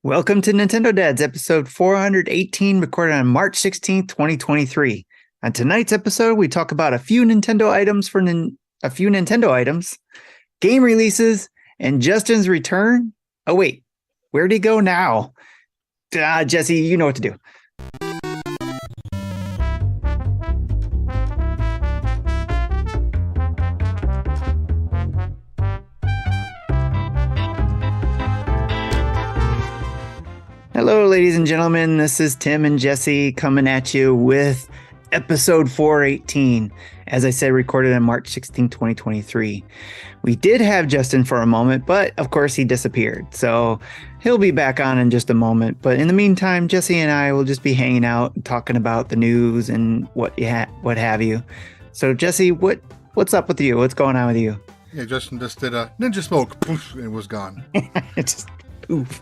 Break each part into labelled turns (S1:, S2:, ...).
S1: Welcome to Nintendo Dads, episode 418, recorded on March 16th, 2023. On tonight's episode, we talk about a few Nintendo items, game releases, and Justin's return. Oh, wait, where'd he go now? Jesse, you know what to do. Hello, ladies and gentlemen. This is Tim and Jesse coming at you with episode 418. As I said, recorded on March 16, 2023. We did have Justin for a moment, but of course he disappeared. So he'll be back on in just a moment. But in the meantime, Jesse and I will just be hanging out and talking about the news and what have you. So Jesse, what's up with you? What's going on with you?
S2: Yeah, Justin just did a ninja smoke, poof, and it was gone.
S1: It's just poof.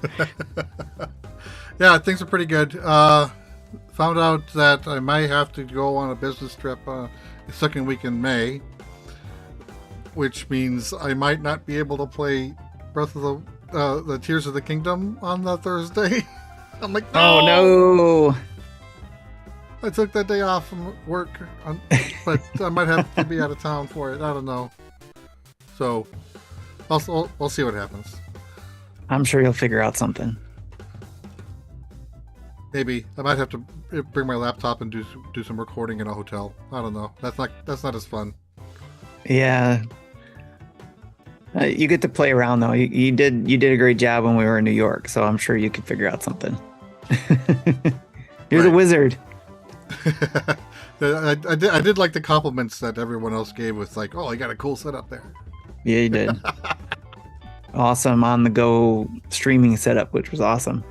S2: Yeah, things are pretty good. Found out that I might have to go on a business trip the second week in May, which means I might not be able to play Breath of the Tears of the Kingdom on the Thursday. I'm like, no!
S1: Oh no!
S2: I took that day off from work, but I might have to be out of town for it. I don't know. So, we'll see what happens. I'm
S1: sure you'll figure out something.
S2: Maybe I might have to bring my laptop and do some recording in a hotel. I don't know. That's not as fun.
S1: Yeah, you get to play around though. You did a great job when we were in New York, so I'm sure you could figure out something. You're the wizard.
S2: I did like the compliments that everyone else gave with like, oh, I got a cool setup there.
S1: Yeah, you did. Awesome on the go streaming setup, which was awesome.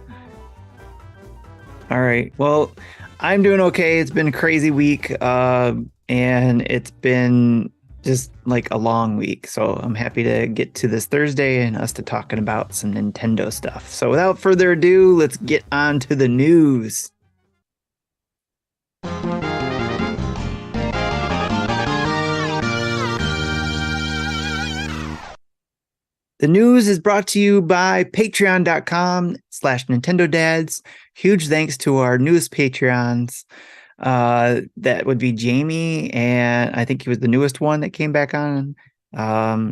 S1: All right. Well, I'm doing okay. It's been a crazy week, and it's been just like a long week. So I'm happy to get to this Thursday and us to talking about some Nintendo stuff. So without further ado, let's get on to the news. The news is brought to you by patreon.com/NintendoDads. Huge thanks to our newest Patreons. That would be Jamie, and I think he was the newest one that came back on.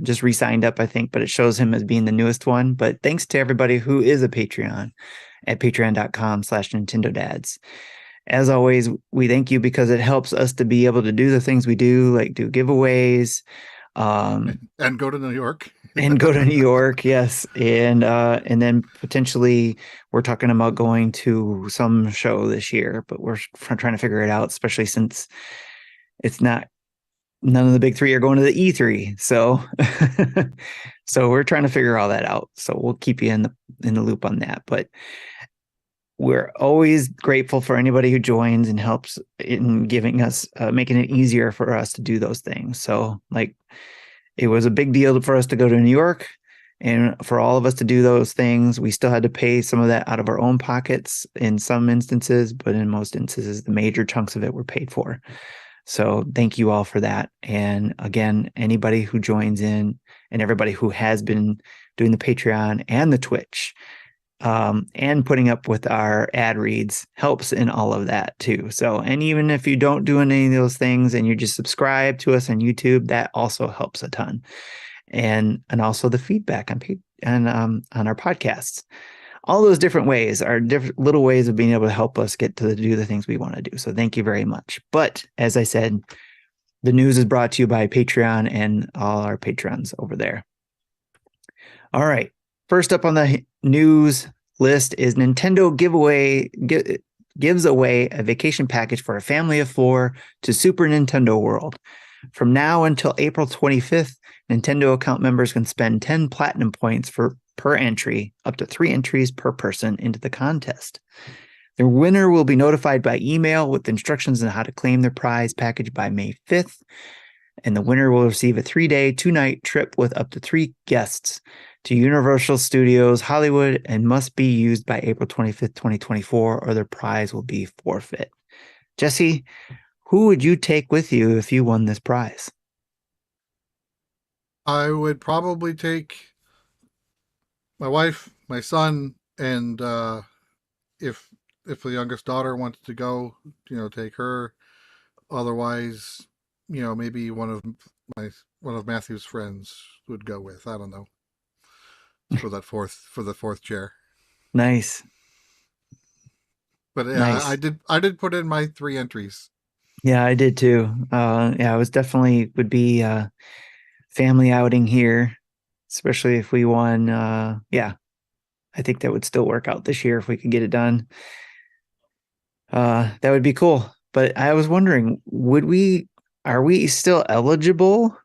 S1: Just re-signed up, I think, but it shows him as being the newest one. But thanks to everybody who is a Patreon at patreon.com/NintendoDads. As always, we thank you because it helps us to be able to do the things we do, like do giveaways.
S2: And go to New York.
S1: And go to New York, yes. And then potentially we're talking about going to some show this year, but we're trying to figure it out, especially since it's not, none of the big three are going to the E3. So so we're trying to figure all that out. So we'll keep you in the loop on that. But we're always grateful for anybody who joins and helps in giving us, making it easier for us to do those things. So like, it was a big deal for us to go to New York, and for all of us to do those things, we still had to pay some of that out of our own pockets in some instances, but in most instances, the major chunks of it were paid for. So thank you all for that. And again, anybody who joins in and everybody who has been doing the Patreon and the Twitch, and putting up with our ad reads helps in all of that too. So, and even if you don't do any of those things and you just subscribe to us on YouTube, that also helps a ton. And also the feedback on our podcasts. All those different ways are different little ways of being able to help us get to do the things we want to do. So thank you very much. But as I said, the news is brought to you by Patreon and all our patrons over there. All right. First up on the news list is Nintendo gives away a vacation package for a family of 4 to Super Nintendo World. From now until April 25th, Nintendo account members can spend 10 platinum points per entry, up to 3 entries per person into the contest. The winner will be notified by email with instructions on how to claim their prize package by May 5th. And the winner will receive a 3-day, 2-night trip with up to 3 guests to Universal Studios Hollywood and must be used by April 25th, 2024, or their prize will be forfeit. Jesse, who would you take with you if you won this prize?
S2: I would probably take my wife, my son, and if the youngest daughter wants to go, take her. Otherwise, maybe one of Matthew's friends would go with. I don't know, for the fourth chair.
S1: Nice.
S2: But yeah,
S1: Nice.
S2: I did put in my 3 entries.
S1: Yeah, I did too. Yeah, it was definitely would be family outing here, especially if we won. Yeah, I think that would still work out this year if we could get it done. That would be cool. But I was wondering, are we still eligible?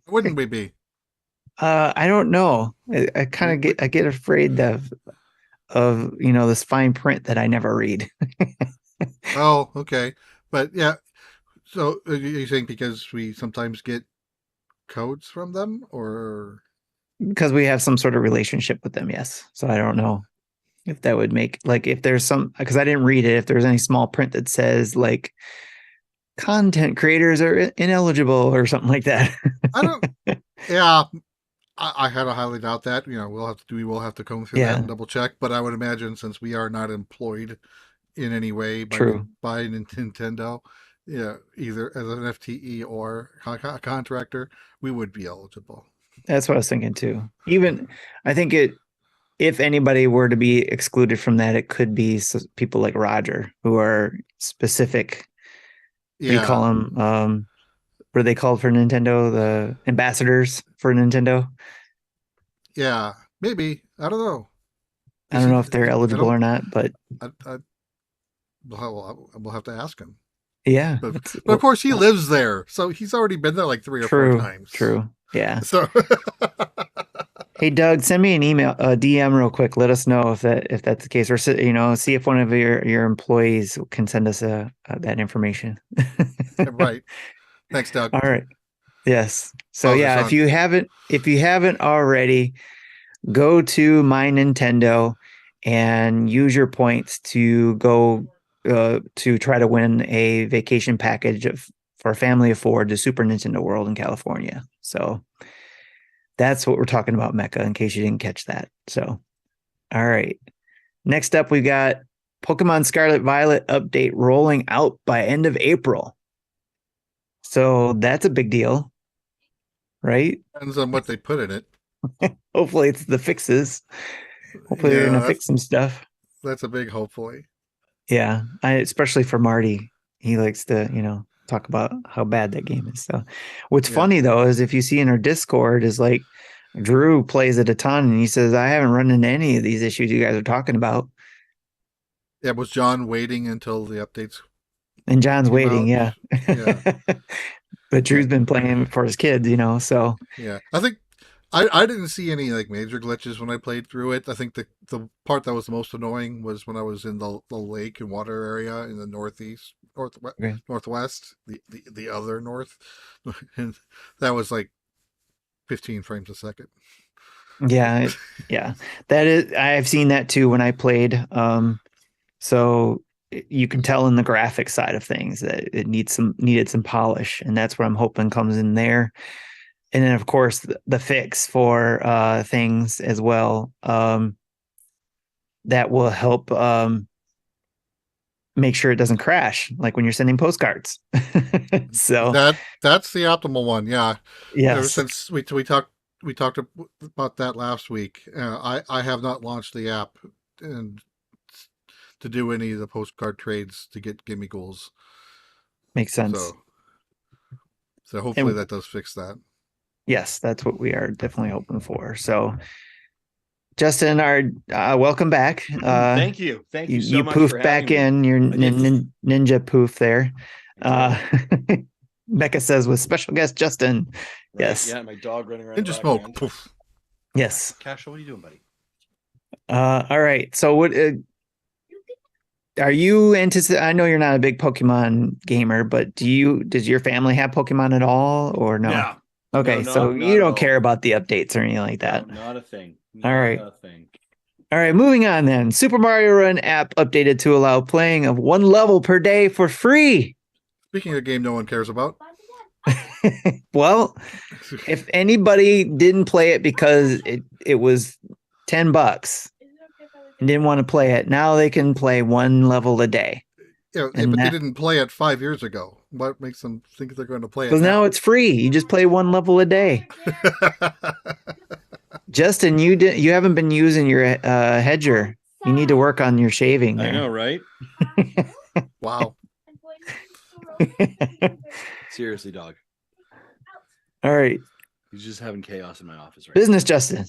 S2: Wouldn't we be?
S1: I don't know. I kind of I get afraid of this fine print that I never read.
S2: Oh, okay. But yeah, so you think because we sometimes get codes from them, or
S1: Because we have some sort of relationship with them, yes. So I don't know if that would make, like, if there's some, because I didn't read it, if there's any small print that says like content creators are ineligible or something like that.
S2: I don't. Yeah, I had to highly doubt that. We will have to comb through that
S1: Yeah,
S2: and double check. But I would imagine, since we are not employed in any way
S1: true.
S2: by Nintendo, either as an FTE or contractor, we would be eligible.
S1: That's what I was thinking too. Even I think if anybody were to be excluded from that, it could be people like Roger who are specific. What do you call
S2: Yeah,
S1: them? What are they called for Nintendo? The ambassadors for Nintendo.
S2: yeah, maybe. I don't know.
S1: I
S2: Is
S1: don't
S2: he?
S1: know if they're
S2: I
S1: eligible
S2: don't.
S1: or not, but
S2: I we'll have to ask him.
S1: yeah,
S2: But of course, he lives there, so he's already been there like 3 or 4
S1: true,
S2: times.
S1: true. Yeah.
S2: So
S1: Hey Doug, send me an email, a DM real quick. Let us know if that's the case, or see if one of your employees can send us that information.
S2: right. Thanks, Doug.
S1: All right. Yes. So
S2: Bowser's
S1: yeah,
S2: on.
S1: if you haven't already, go to My Nintendo and use your points to go to try to win a vacation package for a family of 4 to Super Nintendo World in California. So that's what we're talking about, Mecca, in case you didn't catch that. So, all right. Next up, we got Pokemon Scarlet Violet update rolling out by end of April. So that's a big deal, right?
S2: Depends on what they put in it.
S1: Hopefully it's the fixes. Hopefully they're
S2: Yeah,
S1: gonna fix some stuff.
S2: that's a big hopefully.
S1: Yeah, especially for Marty, he likes to talk about how bad that game is. So, what's
S2: Yeah.
S1: funny though is if you see in our Discord is like Drew plays it a ton and he says I haven't run into any of these issues you guys are talking about.
S2: Yeah, was John waiting until the updates
S1: And John's
S2: came
S1: waiting,
S2: out?
S1: yeah.
S2: Yeah.
S1: But Drew's
S2: Yeah.
S1: been playing for his kids, so
S2: Yeah. I think I didn't see any like major glitches when I played through it. I think the part that was the most annoying was when I was in the lake and water area in the
S1: okay.
S2: northwest, the other north, and that was like 15 frames a second.
S1: Yeah, yeah. That is I've seen that too when I played. So you can tell in the graphic side of things that it needed some polish, and that's what I'm hoping comes in there. And then of course the fix for things as well, that will help make sure it doesn't crash, like when you're sending postcards. So
S2: That's the optimal one. Yeah. Ever
S1: yes,
S2: since we talked about that last week, I have not launched the app and to do any of the postcard trades to get gimme goals.
S1: makes sense.
S2: So hopefully
S1: And
S2: that does fix that.
S1: yes, that's what we are definitely hoping for. So Justin, our welcome back.
S3: Thank you so
S1: You
S3: much for
S1: poofed back
S3: having me.
S1: in your ninja poof there.
S3: Uh,
S1: Becca says with special guest Justin.
S3: right?
S1: Yes.
S3: Yeah, my dog running around.
S2: Ninja smoke. Poof.
S1: Yes.
S3: Cashel, what are you doing, buddy?
S1: All right. So what are you I know you're not a big Pokemon gamer, but does your family have Pokemon at all or no?
S3: No.
S1: Okay,
S3: No,
S1: so
S3: not
S1: you
S3: at
S1: don't
S3: all.
S1: care about the updates or anything like that.
S3: No, not a thing.
S1: All right.
S3: Not a thing.
S1: All right, moving on then. Super Mario Run app updated to allow playing of 1 level per day for free.
S2: Speaking of a game no one cares about.
S1: Well, if anybody didn't play it because it was $10, and didn't want to play it. Now they can play one level a day.
S2: Yeah,
S1: And
S2: but they
S1: that-
S2: didn't play it 5 years ago. What makes them think they're going to play it
S1: Because now it's free. You just play one level a day. Justin, you haven't been using your hedger. You need to work on your shaving there.
S3: I know, right?
S2: Wow.
S3: Seriously, dog.
S1: All right.
S3: He's just having chaos in my office right
S1: Business Justin.
S3: now.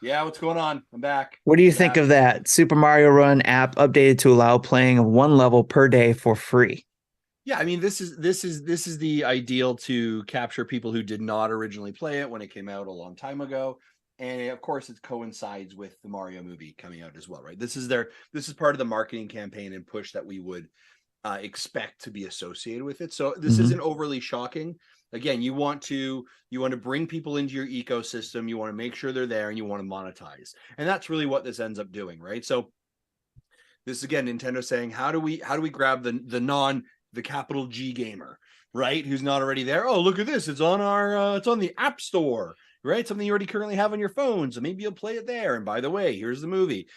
S3: Yeah, what's going on? I'm back.
S1: What do you think of that? Super Mario Run app updated to allow playing of one level per day for free.
S3: Yeah, I mean, this is the ideal to capture people who did not originally play it when it came out a long time ago. And of course, it coincides with the Mario movie coming out as well, right? This is part of the marketing campaign and push that we would expect to be associated with it. So this isn't overly shocking. Again, you want to bring people into your ecosystem. You want to make sure they're there, and you want to monetize. And that's really what this ends up doing, right? So this is, again, Nintendo saying, how do we grab the capital G gamer, right? Who's not already there? Oh, look at this. It's on it's on the App Store, right? Something you already currently have on your phone. So maybe you'll play it there. And by the way, here's the movie.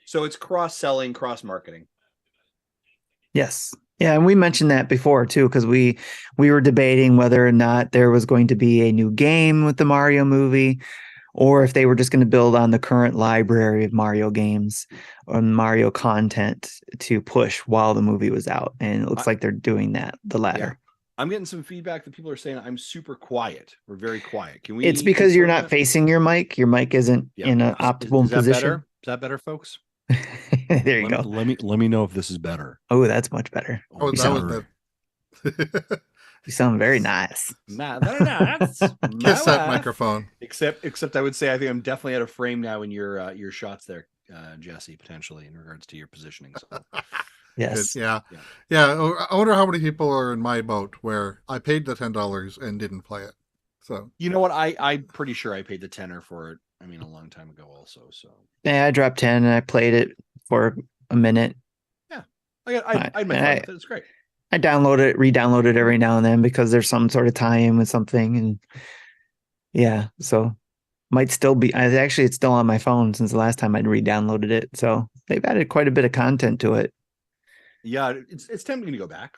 S3: So it's cross-selling, cross-marketing.
S1: Yes. Yeah, and we mentioned that before too, because we were debating whether or not there was going to be a new game with the Mario movie, or if they were just going to build on the current library of Mario games or Mario content to push while the movie was out. And it looks like they're doing that, the latter.
S3: Yeah. I'm getting some feedback that people are saying I'm super quiet. We're very quiet. Can we?
S1: It's because you're not facing your mic. Your mic isn't in an optimal position.
S3: Better? Is that better, folks?
S1: There you go.
S3: Let me know if this is better.
S1: Oh, that's much better.
S2: Oh,
S1: you
S2: that
S1: sound,
S2: was the
S1: you sound very nice.
S3: Very nice.
S2: kiss that microphone.
S3: Except I would say I think I'm definitely out of frame now in your shots there, Jesse, potentially in regards to your positioning. So.
S1: Yes.
S2: Yeah. I wonder how many people are in my boat where I paid the $10 and didn't play it. So
S3: you know what? I'm pretty sure I paid the tenner for it. I mean, a long time ago, also. So
S1: yeah, I dropped 10 and I played it for a minute.
S3: Yeah, I had my fun with it. It's great.
S1: I download it, re-download it every now and then because there's some sort of tie-in with something, and yeah, so might still be. It's still on my phone since the last time I'd re-downloaded it. So they've added quite a bit of content to it.
S3: Yeah, it's tempting to go back.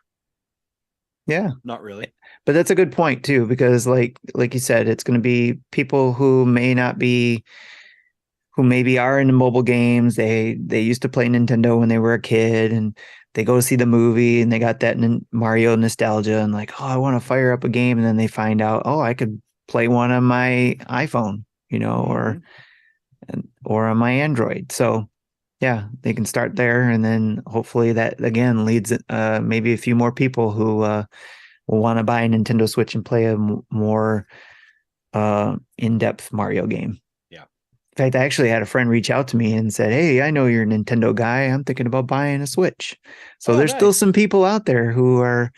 S1: Yeah,
S3: not really,
S1: but that's a good point too, because like you said, it's going to be people who maybe are into mobile games. They used to play Nintendo when they were a kid, and they go see the movie and they got that Mario nostalgia and like, oh, I want to fire up a game, and then they find out, oh, I could play one on my iPhone, or on my Android. So yeah, they can start there, and then hopefully that again leads maybe a few more people who will want to buy a Nintendo Switch and play a more in-depth Mario game.
S3: Yeah.
S1: In fact, I actually had a friend reach out to me and said, "Hey, I know you're a Nintendo guy. I'm thinking about buying a Switch." So there's still some people out there who are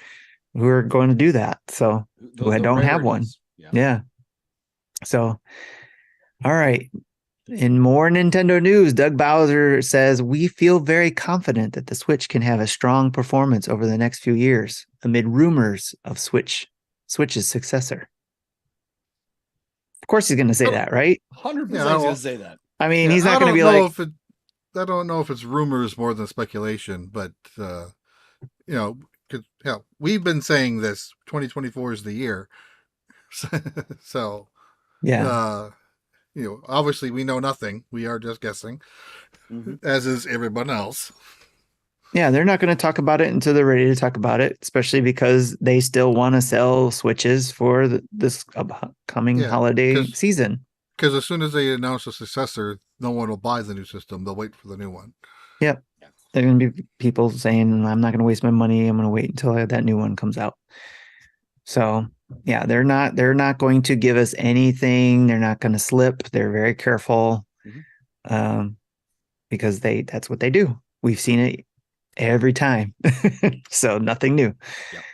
S1: going to do that. So who don't have one. Yeah. So, all right. In more Nintendo news, Doug Bowser says, we feel very confident that the Switch can have a strong performance over the next few years amid rumors of Switch's successor. Of course he's going to say that, right?
S3: 100% he's going to say that.
S1: I mean, he's not going to be like...
S2: I don't know if it's rumors more than speculation, but, we've been saying this, 2024 is the year. So,
S1: yeah.
S2: Obviously we know nothing. We are just guessing, as is everyone else.
S1: Yeah, they're not going to talk about it until they're ready to talk about it, especially because they still want to sell Switches for this upcoming holiday season.
S2: Because as soon as they announce a successor, no one will buy the new system. They'll wait for the new one.
S1: Yep. There are going to be people saying, I'm not going to waste my money. I'm going to wait until that new one comes out. So yeah, they're not going to give us anything. They're not going to slip. They're very careful because that's what they do. We've seen it every time. So nothing new.
S2: Yep.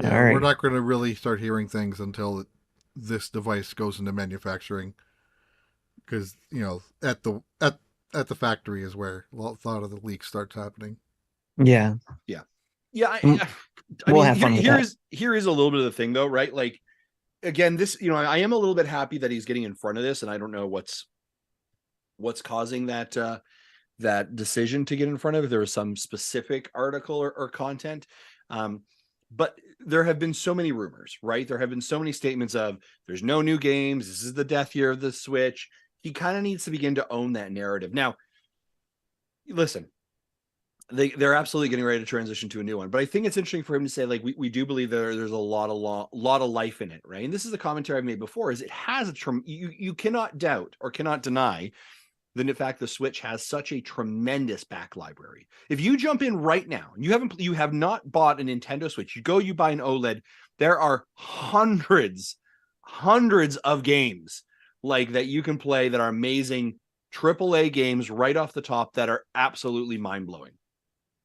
S1: All right.
S2: We're not going to really start hearing things until this device goes into manufacturing, because at the factory is where a lot of the leaks starts happening.
S1: Yeah.
S3: I mean, here is a little bit of the thing though, right? Like, again, this, I am a little bit happy that he's getting in front of this, and I don't know what's causing that that decision to get in front of if there was some specific article or content. But there have been so many rumors, right? There have been so many statements of there's no new games. This is the death year of the Switch. He kind of needs to begin to own that narrative. Now, listen, they're absolutely getting ready to transition to a new one, but I think it's interesting for him to say, like, we do believe there's a lot of life in it, right? And this is the commentary I've made before, is it has you cannot doubt or cannot deny the fact the Switch has such a tremendous back library. If you jump in right now, you have not bought a Nintendo Switch, you buy an OLED, there are hundreds of games like that you can play that are amazing AAA games right off the top that are absolutely mind-blowing.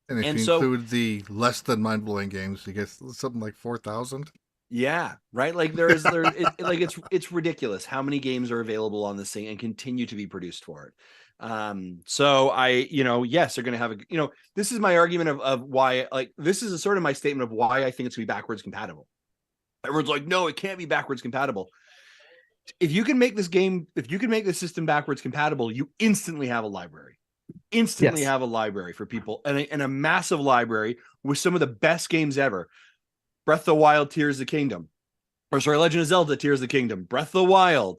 S2: And if you include the less than mind-blowing games, you get something like 4,000.
S3: Yeah, right. Like it's ridiculous how many games are available on this thing and continue to be produced for it. So yes, they're going to have this is my argument of why, like, this is a sort of my statement of why I think it's going to be backwards compatible. Everyone's like, no, it can't be backwards compatible. If you can make this system backwards compatible, you instantly have a library. Have a library for people, and a massive library with some of the best games ever. Breath of the Wild, Tears of the Kingdom, Legend of Zelda, Tears of the Kingdom, Breath of the Wild,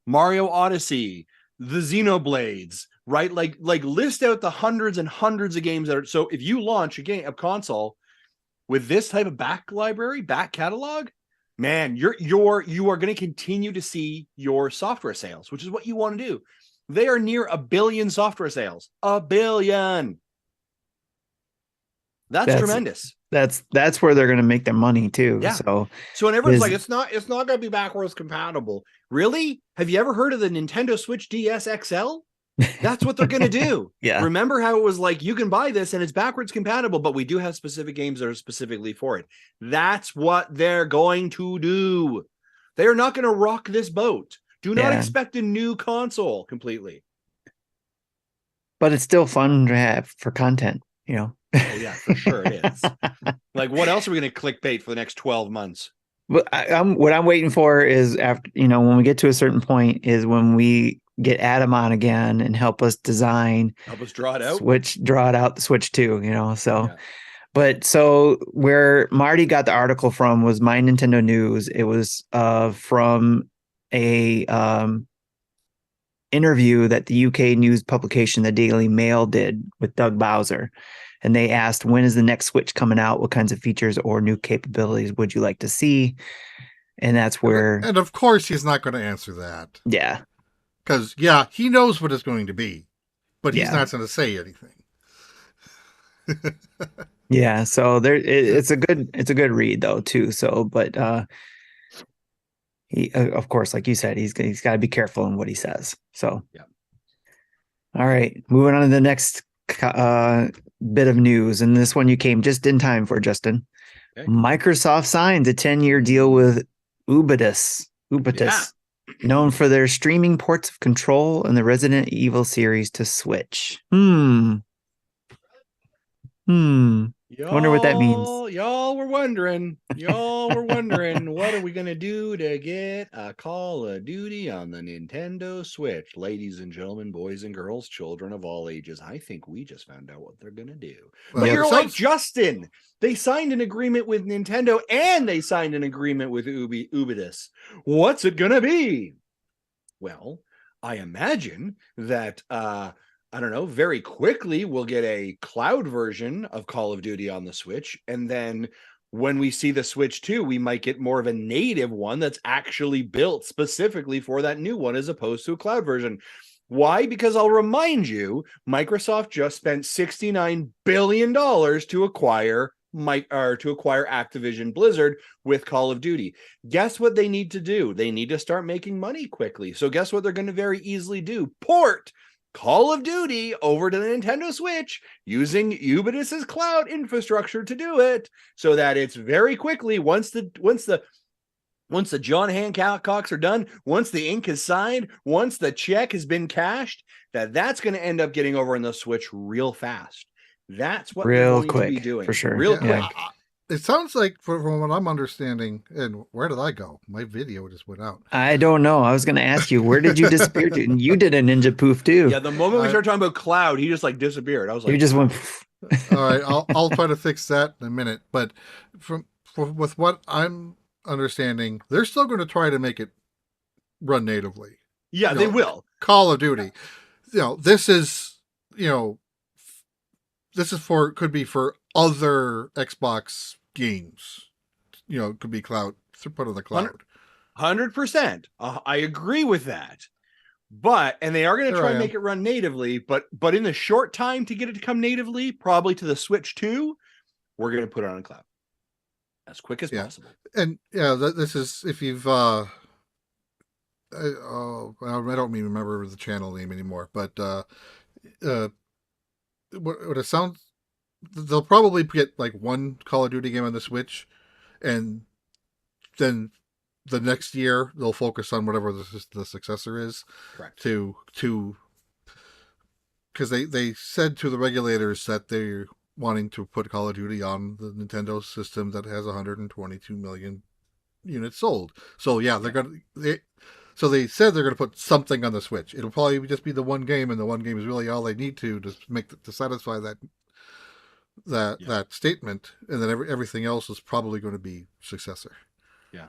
S3: Mario Odyssey, the Xenoblades, right? Like list out the hundreds and hundreds of games that are. So if you launch a console with this type of back catalog, man, you are going to continue to see your software sales, which is what you want to do. They are near 1 billion software sales. 1 billion. That's tremendous.
S1: That's where they're going to make their money too.
S3: Yeah.
S1: So
S3: when everyone's like, it's not going to be backwards compatible. Really? Have you ever heard of the Nintendo Switch DS XL? That's what they're going to do.
S1: Yeah.
S3: Remember how it was like, you can buy this and it's backwards compatible, but we do have specific games that are specifically for it. That's what they're going to do. They are not going to rock this boat. Do not expect a new console completely.
S1: But it's still fun to have for content,
S3: Oh, yeah, for sure it is. Like, what else are we going to clickbait for the next 12 months?
S1: But what I'm waiting for is after, when we get to a certain point, is when we get Adam on again and help us draw it out, the Switch 2, so. Yeah. But so where Marty got the article from was My Nintendo News. It was from a interview that the UK news publication, the Daily Mail, did with Doug Bowser. And they asked, when is the next Switch coming out? What kinds of features or new capabilities would you like to see? And that's where...
S2: And of course, he's not going to answer that.
S1: Yeah.
S2: Because, he knows what it's going to be. But he's not going to say anything.
S1: Yeah, so it's a good read, though, too. So, but he, of course, like you said, he's got to be careful in what he says. So,
S3: yeah. All
S1: right, moving on to the next bit of news, and this one you came just in time for, Justin. Okay. Microsoft signs a 10-year deal with Ubitus, known for their streaming ports of Control and the Resident Evil series to Switch. Wonder what that means.
S3: Y'all were wondering, what are we going to do to get a Call of Duty on the Nintendo Switch? Ladies and gentlemen, boys and girls, children of all ages, I think we just found out what they're going to do. But you're like, Justin, they signed an agreement with Nintendo and they signed an agreement with Ubitus. What's it going to be? Well, I imagine that... I don't know, very quickly we'll get a cloud version of Call of Duty on the Switch. And then when we see the Switch 2, we might get more of a native one that's actually built specifically for that new one as opposed to a cloud version. Why? Because I'll remind you, Microsoft just spent $69 billion to acquire Activision Blizzard with Call of Duty. Guess what they need to do? They need to start making money quickly. So guess what they're going to very easily do? Port Call of Duty over to the Nintendo Switch using Ubitus's cloud infrastructure to do it, so that it's very quickly, once the John Hancocks are done, once the ink is signed, once the check has been cashed, that's going to end up getting over on the Switch real fast. That's what
S1: real
S3: they're going
S1: quick,
S3: to be doing
S1: for sure,
S3: real quick.
S2: it sounds like from what I'm understanding, and where did I go? My video just went out.
S1: I don't know. I was going to ask you, where did you disappear to? And you did a ninja poof too.
S3: Yeah, the moment we started talking about Cloud, he just like disappeared. I was like,
S1: You just
S3: wow.
S1: went.
S2: All right, I'll try to fix that in a minute. But with what I'm understanding, they're still going to try to make it run natively.
S3: Yeah, they will.
S2: Call of Duty. This is could be for other Xbox games. It could be cloud, put on the cloud.
S3: 100%. I agree with that. And they are going to try and make it run natively, but in the short time to get it to come natively, probably to the Switch 2, we're going to put it on a cloud as quick as possible.
S2: And this is, if you've I don't even remember the channel name anymore, but what it sounds, they'll probably get like one Call of Duty game on the Switch, and then the next year they'll focus on whatever the successor is.
S3: Correct.
S2: Because they said to the regulators that they're wanting to put Call of Duty on the Nintendo system that has 122 million units sold. So yeah, so they said they're going to put something on the Switch. It'll probably just be the one game, and the one game is really all they need to satisfy that statement, and then everything else is probably going to be successor.
S3: Yeah.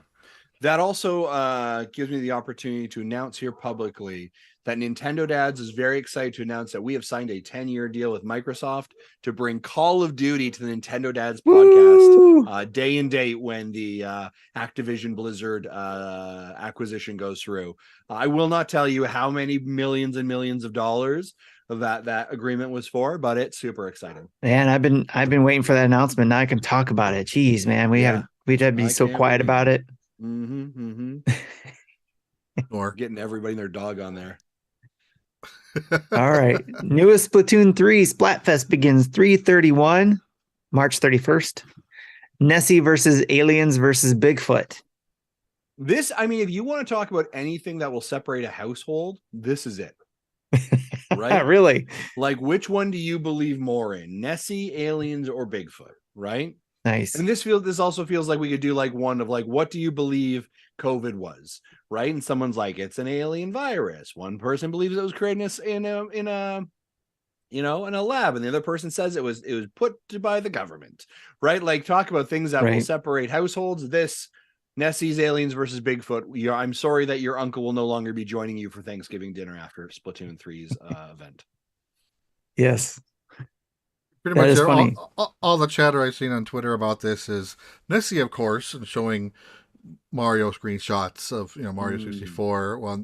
S3: That also gives me the opportunity to announce here publicly that NindaDS is very excited to announce that we have signed a 10-year deal with Microsoft to bring Call of Duty to the NindaDS podcast day and date when the Activision Blizzard acquisition goes through. I will not tell you how many millions and millions of dollars that agreement was for, but it's super exciting.
S1: Man, I've been waiting for that announcement. Now I can talk about it. Jeez, man, we'd have to be so quiet about it.
S2: Or
S3: getting everybody and their dog on there.
S1: All right. Newest Splatoon 3 Splatfest begins 3/31, March 31st. Nessie versus Aliens versus Bigfoot.
S3: This, I mean, if you want to talk about anything that will separate a household, this is it. Right?
S1: Really?
S3: Like, which one do you believe more in? Nessie, Aliens, or Bigfoot? Right?
S1: Nice.
S3: And this also feels like we could do like one of like, what do you believe COVID was? Right? And someone's like, it's an alien virus. One person believes it was created in a lab, and the other person says it was put by the government. Right? Like, talk about things that will separate households. This Nessie's Aliens versus Bigfoot. I'm sorry that your uncle will no longer be joining you for Thanksgiving dinner after Splatoon 3's event.
S1: Yes.
S2: Pretty much all the chatter I've seen on Twitter about this is Nessie, of course, and showing Mario screenshots of Mario 64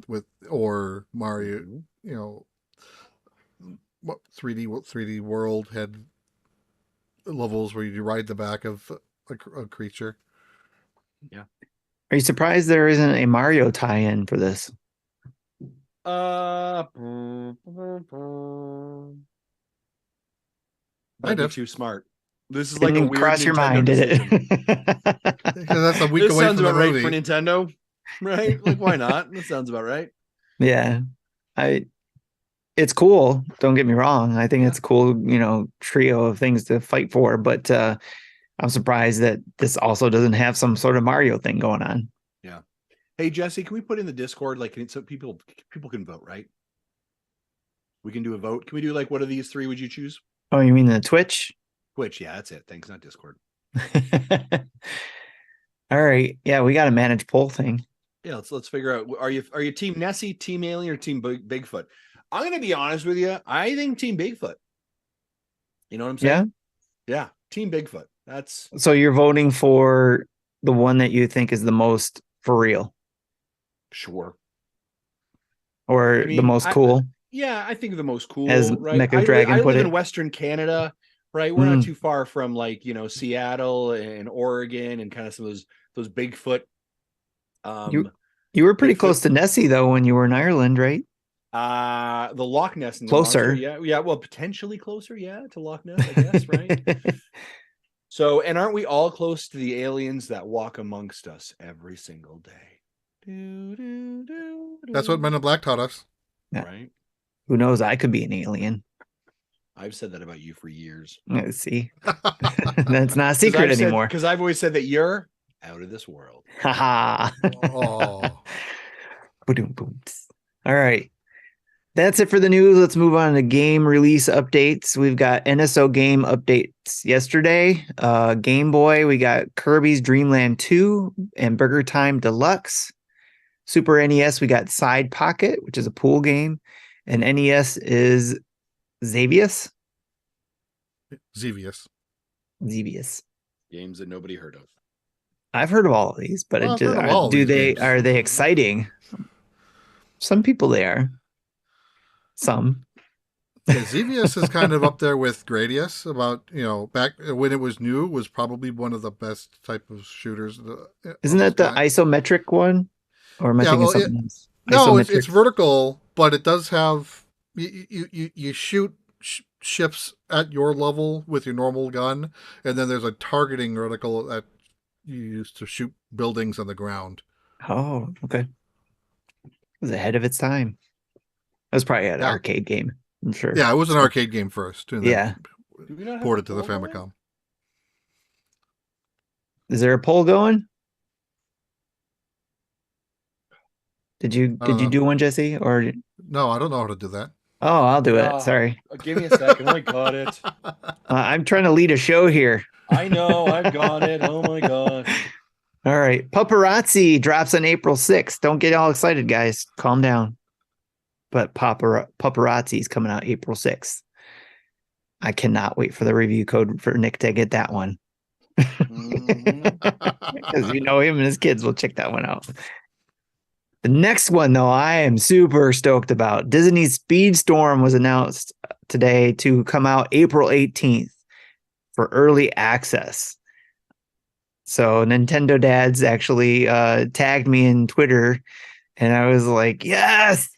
S2: or Mario, what 3D World had levels where you ride the back of a creature.
S3: Yeah.
S1: Are you surprised there isn't a Mario tie-in for this?
S3: I'd be too smart. This is like a weird
S1: cross your mind, did it?
S2: That's a week
S3: this
S2: away
S3: sounds
S2: from
S3: about
S2: the
S3: right
S2: movie.
S3: for Nintendo, right? Like, why not? That sounds about right.
S1: Yeah, it's cool. Don't get me wrong. I think it's a cool, trio of things to fight for. But I'm surprised that this also doesn't have some sort of Mario thing going on.
S3: Yeah. Hey, Jesse, can we put in the Discord so people can vote, right? We can do a vote. Can we do like, what of these three would you choose?
S1: Oh, you mean the Twitch?
S3: Twitch, yeah, that's it. Thanks, not Discord.
S1: All right. Yeah, we got a manage poll thing.
S3: Yeah, let's figure out. Are you Team Nessie, Team Alien, or Team Bigfoot? I'm going to be honest with you. I think Team Bigfoot. You know what I'm saying? Yeah, Team Bigfoot. That's
S1: so you're voting for the one that you think is the most for real.
S3: Sure.
S1: Or the most cool.
S3: Yeah, I think the most cool.
S1: As
S3: right?
S1: Mecha Dragon put it.
S3: I live in Western Canada, right? We're not too far from like Seattle and Oregon and kind of some of those Bigfoot.
S1: You were pretty close to Nessie though when you were in Ireland, right?
S3: The Loch Ness and
S1: closer.
S3: Yeah. Well, potentially closer, to Loch Ness, I guess, right? So, and aren't we all close to the aliens that walk amongst us every single day?
S2: That's what Men in Black taught us.
S1: Yeah.
S3: Right?
S1: Who knows? I could be an alien.
S3: I've said that about you for years.
S1: Let's see. That's not a secret anymore.
S3: Because I've always said that you're out of this world.
S1: Haha.
S2: Oh,
S1: All right. That's it for the news. Let's move on to game release updates. We've got NSO game updates yesterday. Game Boy, we got Kirby's Dream Land 2 and Burger Time Deluxe. Super NES, we got Side Pocket, which is a pool game. And NES is Xavius. Xevious.
S3: Games that nobody heard of.
S1: I've heard of all of these, but
S2: Well, I've heard of all of these games.
S1: Are they exciting? Some people they are. Some.
S2: Yeah, Xevious is kind of up there with Gradius. About back when it was new, was probably one of the best type of shooters.
S1: Isn't that the isometric one? Or am I thinking something else?
S2: No, it's vertical, but it does have you shoot ships at your level with your normal gun, and then there's a targeting reticle that you use to shoot buildings on the ground.
S1: Oh, okay. It was ahead of its time. It was probably an arcade game, I'm sure.
S2: Yeah, it was an arcade game first. And
S1: then
S2: ported to the Famicom.
S1: Is there a poll going? Did you do one, Jesse? Or
S2: no, I don't know how to do that.
S1: Oh, I'll do it. Sorry.
S3: Give me a second. I got it.
S1: I'm trying to lead a show here.
S3: I know. I've got it. Oh my god.
S1: All right. Paparazzi drops on April 6th. Don't get all excited, guys. Calm down. But Paparazzi is coming out April 6th. I cannot wait for the review code for Nick to get that one. Because him and his kids will check that one out. The next one, though, I am super stoked about. Disney's Speedstorm was announced today to come out April 18th for early access. So Nintendo dads actually tagged me in Twitter, and I was like, yes!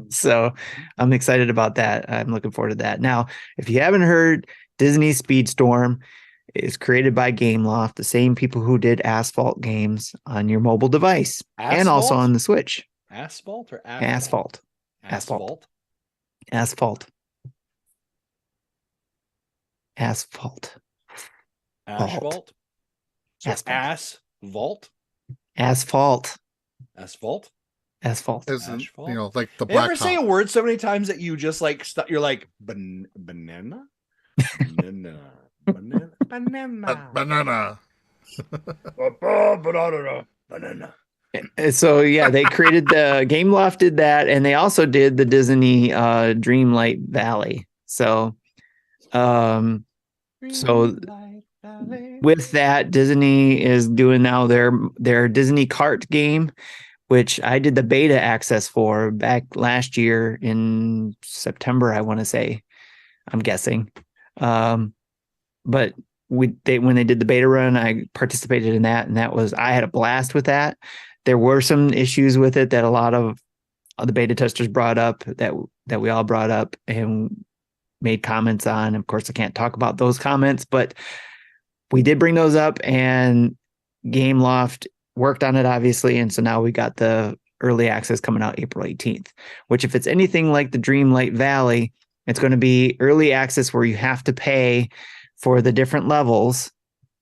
S1: So I'm excited about that. I'm looking forward to that. Now, if you haven't heard, Disney Speedstorm is created by Gameloft, the same people who did Asphalt games on your mobile device and also on the Switch.
S3: Asphalt or
S1: Asphalt?
S3: Asphalt.
S1: Asphalt.
S3: Asphalt.
S1: Asphalt.
S3: So asphalt.
S1: Asphalt.
S3: Asphalt.
S1: Asphalt.
S2: As in, like the
S3: You
S2: black.
S3: ever say a word so many times that you just like you're like banana, banana, banana, banana, banana.
S1: So yeah, they created the Gameloft did that, and they also did the Disney Dreamlight Valley. So, with that, Disney is doing now their Disney Kart game, which I did the beta access for back last year in September, I want to say. I'm guessing. But when they did the beta run, I participated in that, and I had a blast with that. There were some issues with it that a lot of the beta testers brought up that we all brought up and made comments on. Of course, I can't talk about those comments, but we did bring those up, and Gameloft worked on it, obviously. And so now we got the early access coming out April 18th, which if it's anything like the Dreamlight Valley, it's going to be early access where you have to pay for the different levels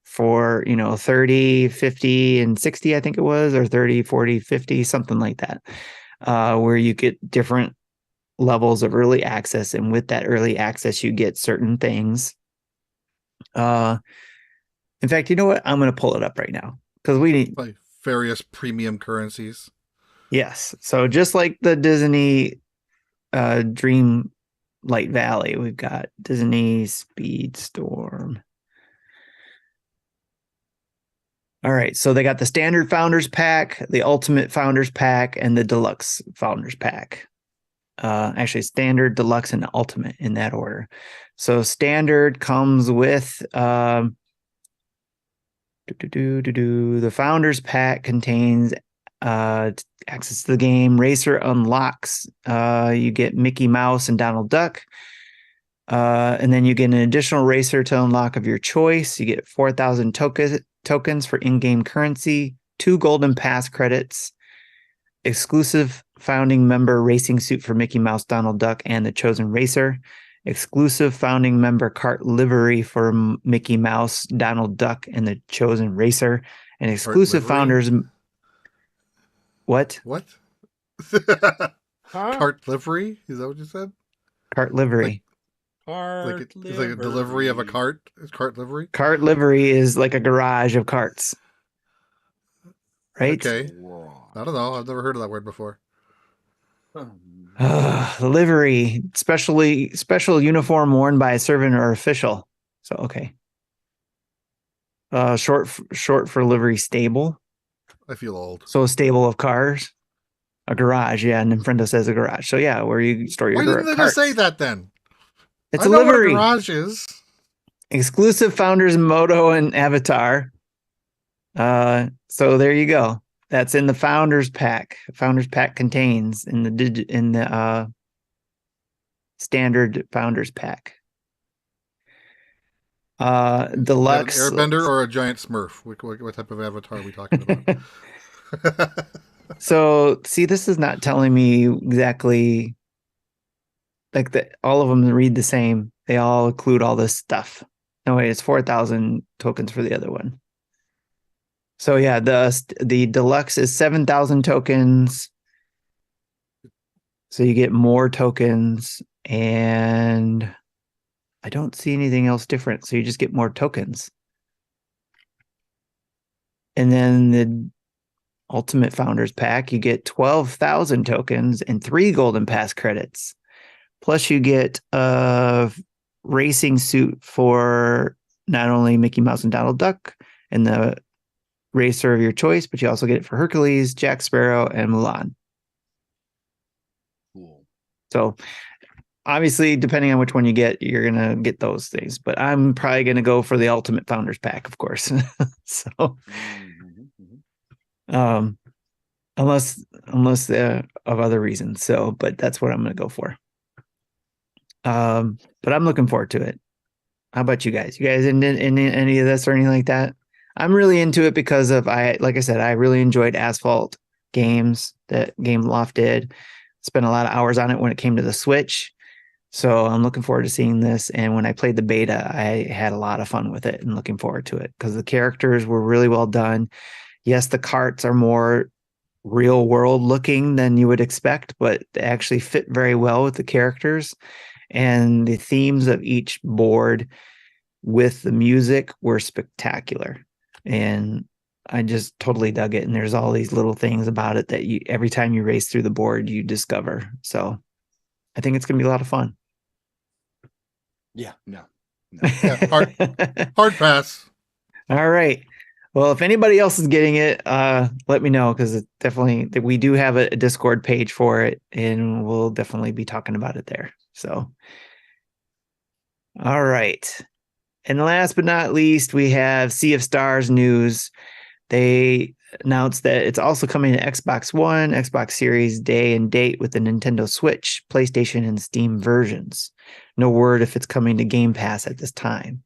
S1: for, 30, 50, and 60, I think it was, or 30, 40, 50, something like that, where you get different levels of early access. And with that early access, you get certain things. In fact, you know what? I'm going to pull it up right now because we need
S2: like various premium currencies.
S1: Yes. So just like the Disney Dream Light Valley, we've got Disney Speedstorm. All right. So they got the standard Founders Pack, the Ultimate Founders Pack, and the Deluxe Founders Pack. Actually, standard, deluxe, and ultimate in that order. So standard comes with the Founders Pack contains access to the game. Racer unlocks. You get Mickey Mouse and Donald Duck. And then you get an additional racer to unlock of your choice. You get 4,000 tokens for in-game currency, 2 golden pass credits, exclusive founding member racing suit for Mickey Mouse, Donald Duck, and the chosen racer, exclusive founding member cart livery for Mickey Mouse, Donald Duck, and the Chosen Racer, and exclusive founders. What?
S2: What?
S4: Huh?
S2: Cart livery? Is that what you said?
S1: Cart livery.
S2: It's like a delivery of a cart. It's cart livery.
S1: Cart livery is like a garage of carts, right?
S2: Okay. I don't know. I've never heard of that word before.
S1: Livery, special uniform worn by a servant or official. So okay. Short for livery stable.
S2: I feel old.
S1: So a stable of cars, a garage. Yeah, and Infrendo says a garage. So yeah, where you store your.
S2: Why didn't they just say that then?
S1: It's
S2: I
S1: a
S2: know
S1: livery.
S2: what a garage is.
S1: Exclusive founders Moto and Avatar. So there you go. That's in the founders pack. Founders pack contains in the standard founders pack. Deluxe.
S2: An airbender or a giant smurf? What type of avatar are we talking about?
S1: So see, this is not telling me exactly. Like all of them read the same. They all include all this stuff. No wait, it's 4,000 tokens for the other one. So yeah, the deluxe is 7,000 tokens. So you get more tokens, and I don't see anything else different. So you just get more tokens. And then the Ultimate Founders Pack, you get 12,000 tokens and 3 Golden Pass credits. Plus you get a racing suit for not only Mickey Mouse and Donald Duck and the racer of your choice, but you also get it for Hercules, Jack Sparrow, and Mulan.
S3: Cool.
S1: So obviously, depending on which one you get, you're going to get those things. But I'm probably going to go for the Ultimate Founders Pack, of course. So, unless of other reasons. So, but that's what I'm going to go for. But I'm looking forward to it. How about you guys? You guys in any of this or anything like that? I'm really into it because like I said, I really enjoyed Asphalt games that Gameloft did. Spent a lot of hours on it when it came to the Switch. So I'm looking forward to seeing this. And when I played the beta, I had a lot of fun with it and looking forward to it because the characters were really well done. Yes, the carts are more real world looking than you would expect, but they actually fit very well with the characters. And the themes of each board with the music were spectacular. And I just totally dug it. And there's all these little things about it that every time you race through the board, you discover. So I think it's going to be a lot of fun.
S3: Yeah, no.
S2: Yeah, hard pass.
S1: All right. Well, if anybody else is getting it, let me know because it's definitely we do have a Discord page for it, and we'll definitely be talking about it there. So, all right. And last but not least, we have Sea of Stars news. They announced that it's also coming to Xbox One, Xbox Series day and date with the Nintendo Switch, PlayStation, and Steam versions. No word if it's coming to Game Pass at this time.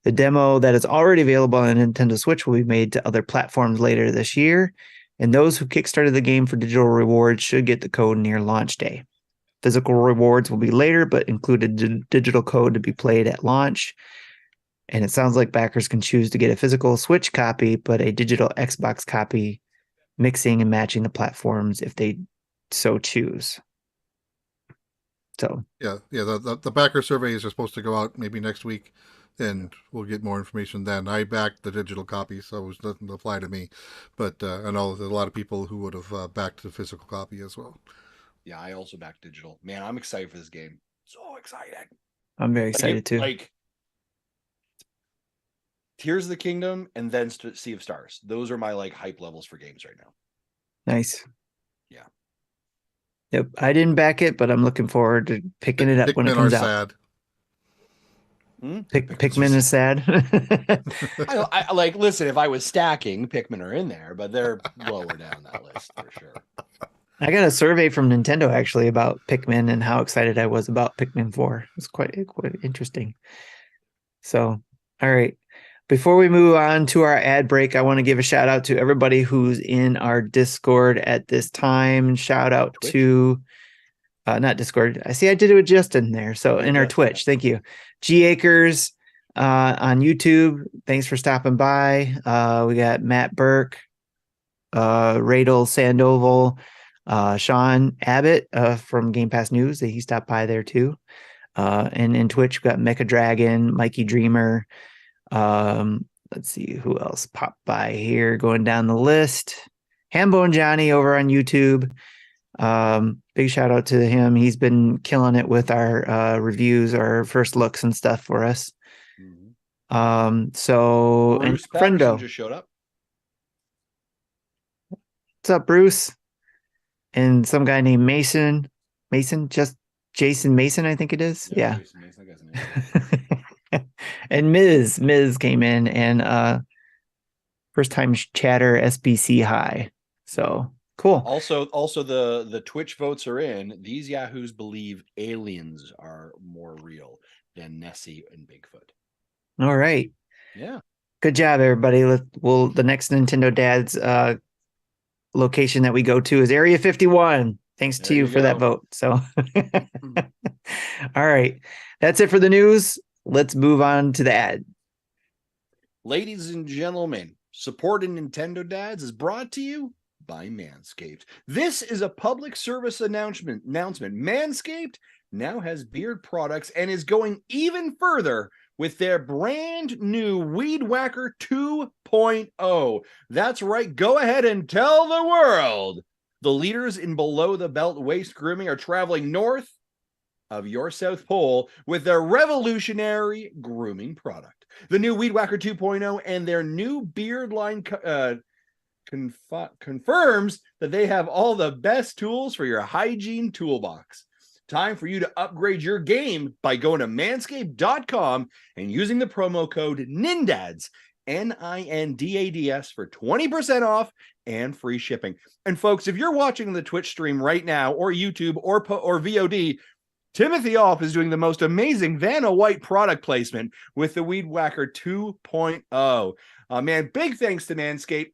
S1: The demo that is already available on Nintendo Switch will be made to other platforms later this year, and those who kickstarted the game for digital rewards should get the code near launch day. Physical rewards will be later, but include a digital code to be played at launch. And it sounds like backers can choose to get a physical Switch copy, but a digital Xbox copy, mixing and matching the platforms if they so choose. So
S2: yeah. The backer surveys are supposed to go out maybe next week, and we'll get more information then. I backed the digital copy, so it doesn't apply to me. But I know there's a lot of people who would have backed the physical copy as well.
S3: Yeah, I also backed digital. Man, I'm excited for this game. So excited.
S1: I'm very excited too.
S3: Like Tears of the Kingdom and then Sea of Stars. Those are my hype levels for games right now.
S1: Nice.
S3: Yeah.
S1: Yep. I didn't back it, but I'm looking forward to picking it up when it comes out.
S2: Sad.
S1: Pikmin is sad.
S3: I listen, if I was stacking, Pikmin are in there, but they're lower down that list for sure.
S1: I got a survey from Nintendo actually about Pikmin and how excited I was about Pikmin 4. It's quite interesting. So, all right. Before we move on to our ad break, I want to give a shout out to everybody who's in our Discord at this time. Shout out to Not Discord. I see I did it with Justin there. So in our
S3: Justin.
S1: Twitch, thank you. G Acres on YouTube. Thanks for stopping by. We got Matt Burke, Radel Sandoval, Sean Abbott from Game Pass News. He stopped by there too. And in Twitch, we got Mecha Dragon, Mikey Dreamer. Let's see who else popped by here. Going down the list. Hambone Johnny over on YouTube. Big shout out to him. He's been killing it with our reviews, our first looks and stuff for us. So
S3: Bruce
S1: and Friendo
S3: Patterson just showed up.
S1: What's up, Bruce? And some guy named Mason, just Jason Mason, I think it is. Yeah.
S3: Jason Mason, that guy's name.
S1: And Ms. came in and first time chatter SBC high. So cool.
S3: Also the Twitch votes are in. These yahoos believe aliens are more real than Nessie and Bigfoot.
S1: All right.
S3: Yeah.
S1: Good job, everybody. The next Nintendo Dads location that we go to is Area 51. Thanks to you for that vote. So all right. That's it for the news. Let's move on to the ad.
S3: Ladies and gentlemen, supporting Nintendo Dads is brought to you by Manscaped. This is a public service announcement. Manscaped now has beard products and is going even further with their brand new Weed Whacker 2.0. That's right. Go ahead and tell the world. The leaders in below the belt waist grooming are traveling north of your South Pole with their revolutionary grooming product. The new Weed Whacker 2.0 and their new beard line confirms that they have all the best tools for your hygiene toolbox. Time for you to upgrade your game by going to manscaped.com and using the promo code NINDADS, NINDADS, for 20% off and free shipping. And folks, if you're watching the Twitch stream right now, or YouTube, or VOD, Timothy Off is doing the most amazing Vanna White product placement with the Weed Whacker 2.0. Man, big thanks to Manscaped.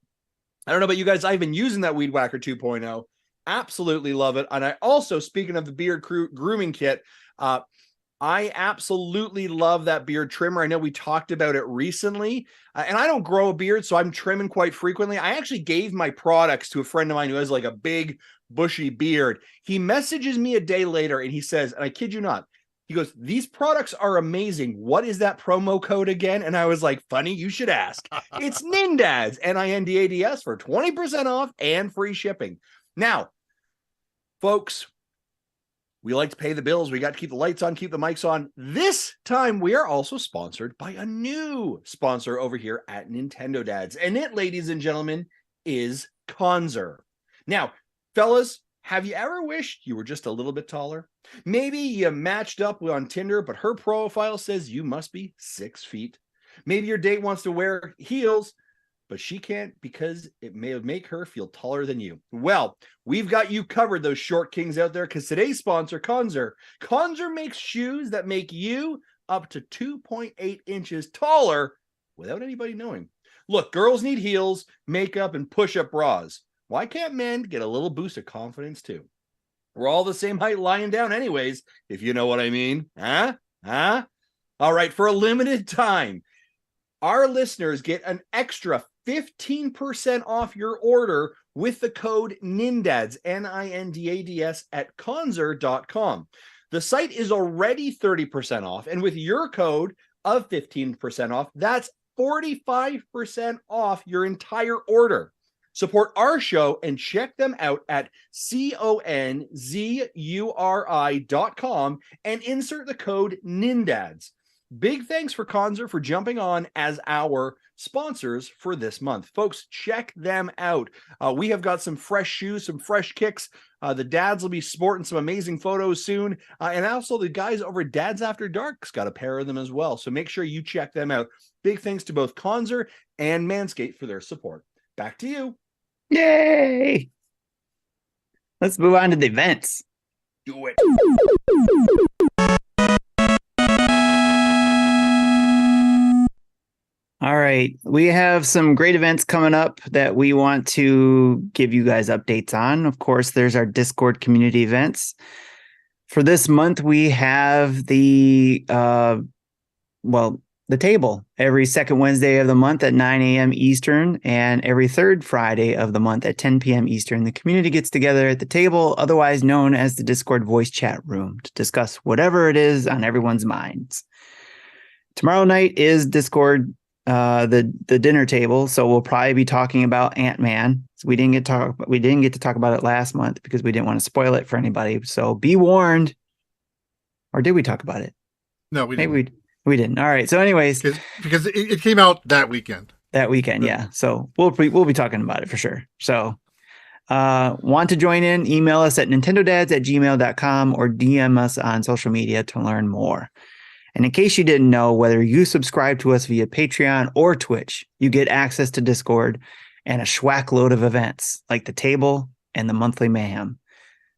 S3: I don't know about you guys, I've been using that Weed Whacker 2.0. Absolutely love it. And I also, speaking of the beard grooming kit, I absolutely love that beard trimmer. I know we talked about it recently, and I don't grow a beard, so I'm trimming quite frequently. I actually gave my products to a friend of mine who has like a big, bushy beard. He messages me a day later, and he says, and I kid you not, he goes, "These products are amazing. What is that promo code again?" And I was like, funny, you should ask. It's NINDADS, NINDADS, for 20% off and free shipping. Now, folks, we like to pay the bills. We got to keep the lights on, keep the mics on. This time, we are also sponsored by a new sponsor over here at Nintendo Dads. And it, ladies and gentlemen, is Conzer. Now, fellas, have you ever wished you were just a little bit taller? Maybe you matched up on Tinder, but her profile says you must be 6 feet. Maybe your date wants to wear heels, but she can't because it may make her feel taller than you. Well, we've got you covered, those short kings out there, because today's sponsor, Conzer makes shoes that make you up to 2.8 inches taller without anybody knowing. Look, girls need heels, makeup, and push-up bras. Why can't men get a little boost of confidence too? We're all the same height lying down anyways, if you know what I mean. Huh? All right, for a limited time, our listeners get an extra 15% off your order with the code NINDADS, NINDADS, at Conzer.com. The site is already 30% off, and with your code of 15% off, that's 45% off your entire order. Support our show and check them out at CONZURI.com and insert the code NINDADS. Big thanks for Conzer for jumping on as our sponsors for this month. Folks, check them out. We have got some fresh shoes, some fresh kicks. The dads will be sporting some amazing photos soon. And also the guys over at Dads After Dark's got a pair of them as well. So make sure you check them out. Big thanks to both Conzer and Manscaped for their support. Back to you.
S1: Yay! Let's move on to the events.
S3: Do it.
S1: All right. We have some great events coming up that we want to give you guys updates on. Of course, there's our Discord community events. For this month, we have the the table every second Wednesday of the month at 9 a.m. Eastern, and every third Friday of the month at 10 p.m. Eastern. The community gets together at the table, otherwise known as the Discord voice chat room, to discuss whatever it is on everyone's minds. Tomorrow night is Discord, the dinner table, so we'll probably be talking about Ant-Man. So we didn't get to talk about it last month because we didn't want to spoil it for anybody. So be warned. Or did we talk about it?
S2: No, we didn't.
S1: Maybe we didn't. All right. So, anyways,
S2: because it came out that weekend.
S1: Yeah. So we'll be talking about it for sure. So, want to join in? Email us at nintendodads@gmail.com or DM us on social media to learn more. And in case you didn't know, whether you subscribe to us via Patreon or Twitch, you get access to Discord and a schwack load of events like the table and the monthly mayhem.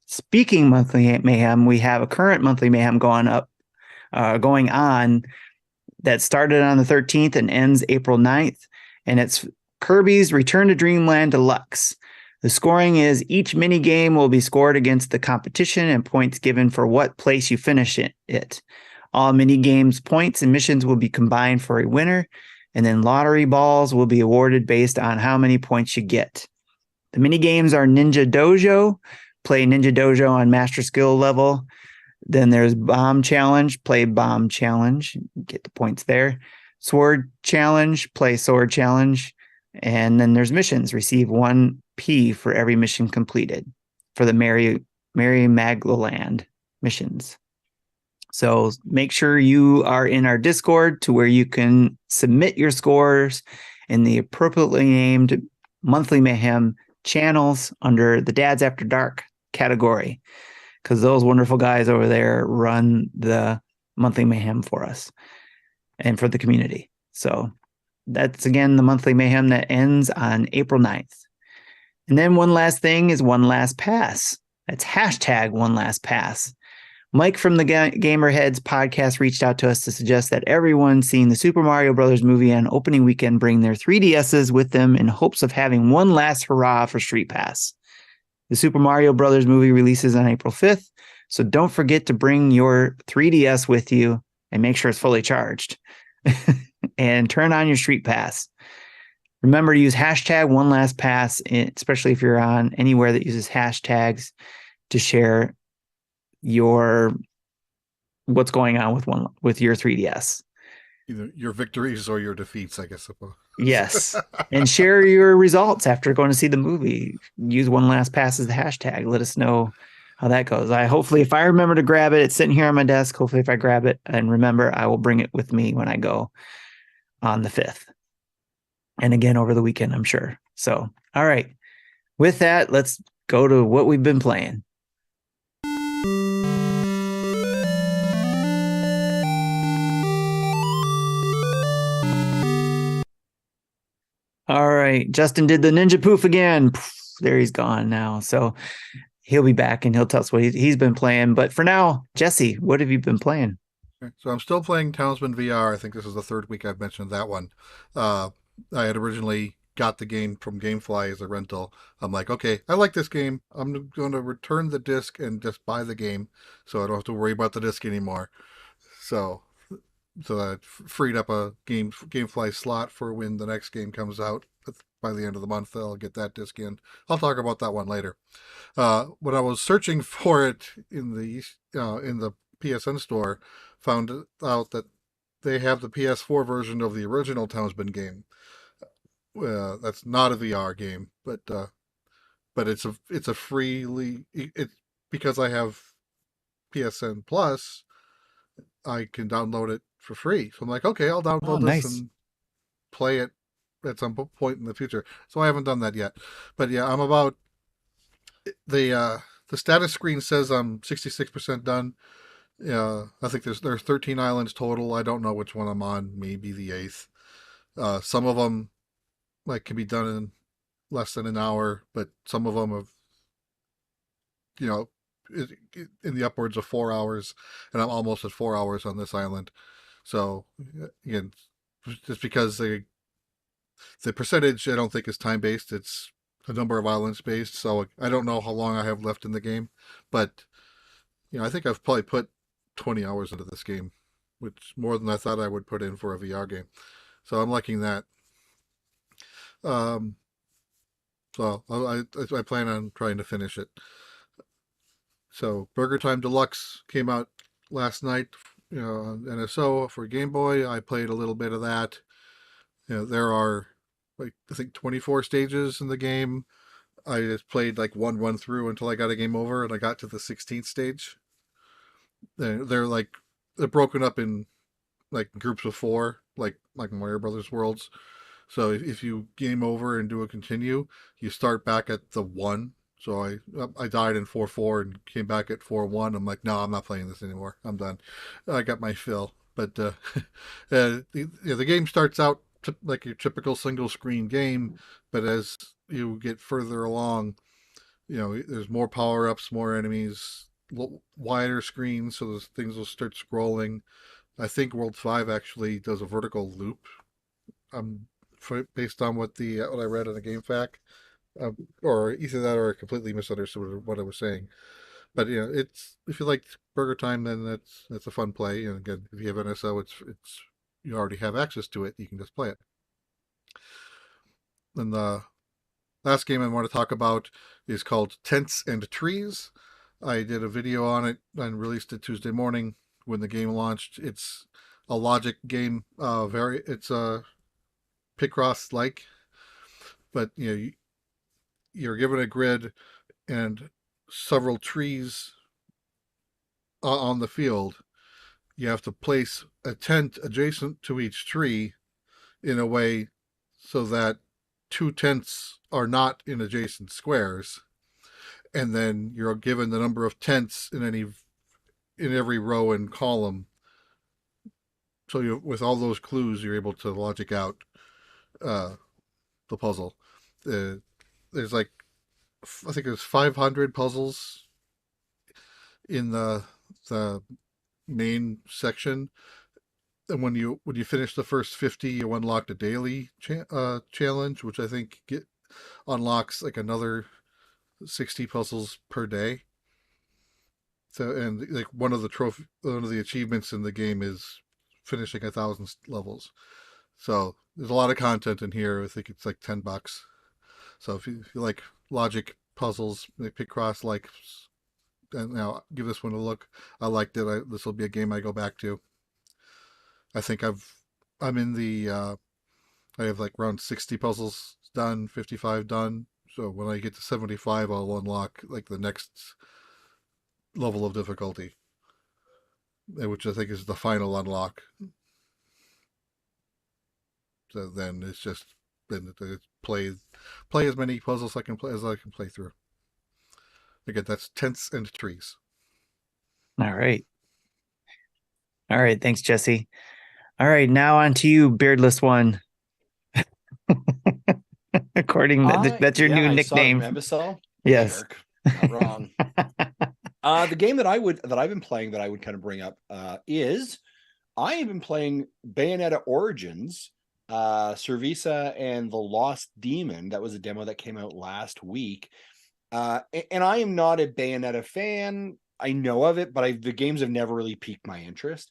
S1: Speaking monthly mayhem, we have a current monthly mayhem going on that started on the 13th and ends April 9th. And it's Kirby's Return to Dreamland Deluxe. The scoring is each mini game will be scored against the competition and points given for what place you finish it. All mini games points and missions will be combined for a winner, and then lottery balls will be awarded based on how many points you get. The mini games are Ninja Dojo. Play Ninja Dojo on Master Skill level. Then there's Bomb Challenge. Play Bomb Challenge. Get the points there. Sword Challenge. Play Sword Challenge. And then there's missions. Receive 1 P for every mission completed for the Mary Maglaland missions. So make sure you are in our Discord to where you can submit your scores in the appropriately named Monthly Mayhem channels under the Dads After Dark category, because those wonderful guys over there run the Monthly Mayhem for us and for the community. So that's, again, the Monthly Mayhem that ends on April 9th. And then one last thing is One Last Pass. That's hashtag One Last Pass. Mike from the Gamerheads podcast reached out to us to suggest that everyone seeing the Super Mario Brothers movie on opening weekend bring their 3DSs with them in hopes of having one last hurrah for Street Pass. The Super Mario Brothers movie releases on April 5th, so don't forget to bring your 3DS with you and make sure it's fully charged. And turn on your Street Pass. Remember to use hashtag One Last Pass, especially if you're on anywhere that uses hashtags, to share what's going on with your 3DS.
S2: Either your victories or your defeats, I guess.
S1: Yes. And share your results after going to see the movie. Use One Last Pass as the hashtag. Let us know how that goes. Hopefully, if I remember to grab it, it's sitting here on my desk. Hopefully, if I grab it and remember, I will bring it with me when I go on the 5th. And again, over the weekend, I'm sure. So, all right. With that, let's go to what we've been playing. All right. Justin did the ninja poof again. There, he's gone now. So he'll be back and he'll tell us what he's been playing. But for now, Jesse, what have you been playing?
S2: So I'm still playing Townsman VR. I think this is the third week I've mentioned that one. I had originally got the game from GameFly as a rental. I'm like, okay, I like this game. I'm going to return the disc and just buy the game so I don't have to worry about the disc anymore. So that freed up a GameFly slot for when the next game comes out. By the end of the month, I'll get that disc in. I'll talk about that one later. When I was searching for it in the PSN store, found out that they have the PS4 version of the original Townsman game. That's not a VR game, but it's a freely because I have PSN Plus, I can download it for free. So I'm like, okay, I'll download this and play it at some point in the future. So I haven't done that yet, but yeah, I'm about the status screen says I'm 66% done. I think there are 13 islands total. I don't know which one I'm on. Maybe the 8th. Some of them can be done in less than an hour, but some of them have, in the upwards of 4 hours, and I'm almost at 4 hours on this island. So again, just because the percentage I don't think is time based, it's a number of islands based. So I don't know how long I have left in the game, but I think I've probably put 20 hours into this game, which more than I thought I would put in for a VR game. So I'm liking that. Um, so I plan on trying to finish it. So Burger Time Deluxe came out last night, on NSO for Game Boy. I played a little bit of that. There are like I think 24 stages in the game. I just played like one run through until I got a game over, and I got to the 16th stage. They're broken up in like groups of four, like Mario Brothers worlds. So if you game over and do a continue, you start back at the one. So I died in 4-4 and came back at 4-1. I'm like, no, I'm not playing this anymore. I'm done. I got my fill. But the game starts out like your typical single screen game, but as you get further along, there's more power ups, more enemies, wider screens, so those things will start scrolling. I think World 5 actually does a vertical loop. Based on what I read in the game fact, or either that or I completely misunderstood what I was saying. But it's if you like Burger Time, then that's a fun play. And again, if you have NSO, it's you already have access to it. You can just play it. And the last game I want to talk about is called Tents and Trees. I did a video on it and released it Tuesday morning when the game launched. It's a logic game. It's a Picross like, but you're given a grid and several trees on the field. You have to place a tent adjacent to each tree in a way so that two tents are not in adjacent squares, and then you're given the number of tents in every row and column. So with all those clues, you're able to logic out the puzzle. There's like I think there's 500 puzzles in the main section, and when you finish the first 50, you unlock the daily challenge, which I think unlocks like another 60 puzzles per day. So and like one of the achievements in the game is finishing 1,000 levels. So there's a lot of content in here. I think it's like $10. So if you like logic puzzles, Picross like, and now give this one a look. I liked it. This will be a game I go back to. I think I'm in I have like around 60 puzzles done, 55 done. So when I get to 75, I'll unlock like the next level of difficulty, which I think is the final unlock. So then it's just play as many puzzles I can play through. Again, that's Tents and Trees.
S1: All right. Thanks, Jesse. All right, now on to you, beardless one. According that's your new nickname. Yes.
S3: Jerk. Not wrong. The game that I've been playing that I would kind of bring up is I have been playing Bayonetta Origins, Cerveza and the Lost Demon. That was a demo that came out last week. And I am not a Bayonetta fan. I know of it, but the games have never really piqued my interest.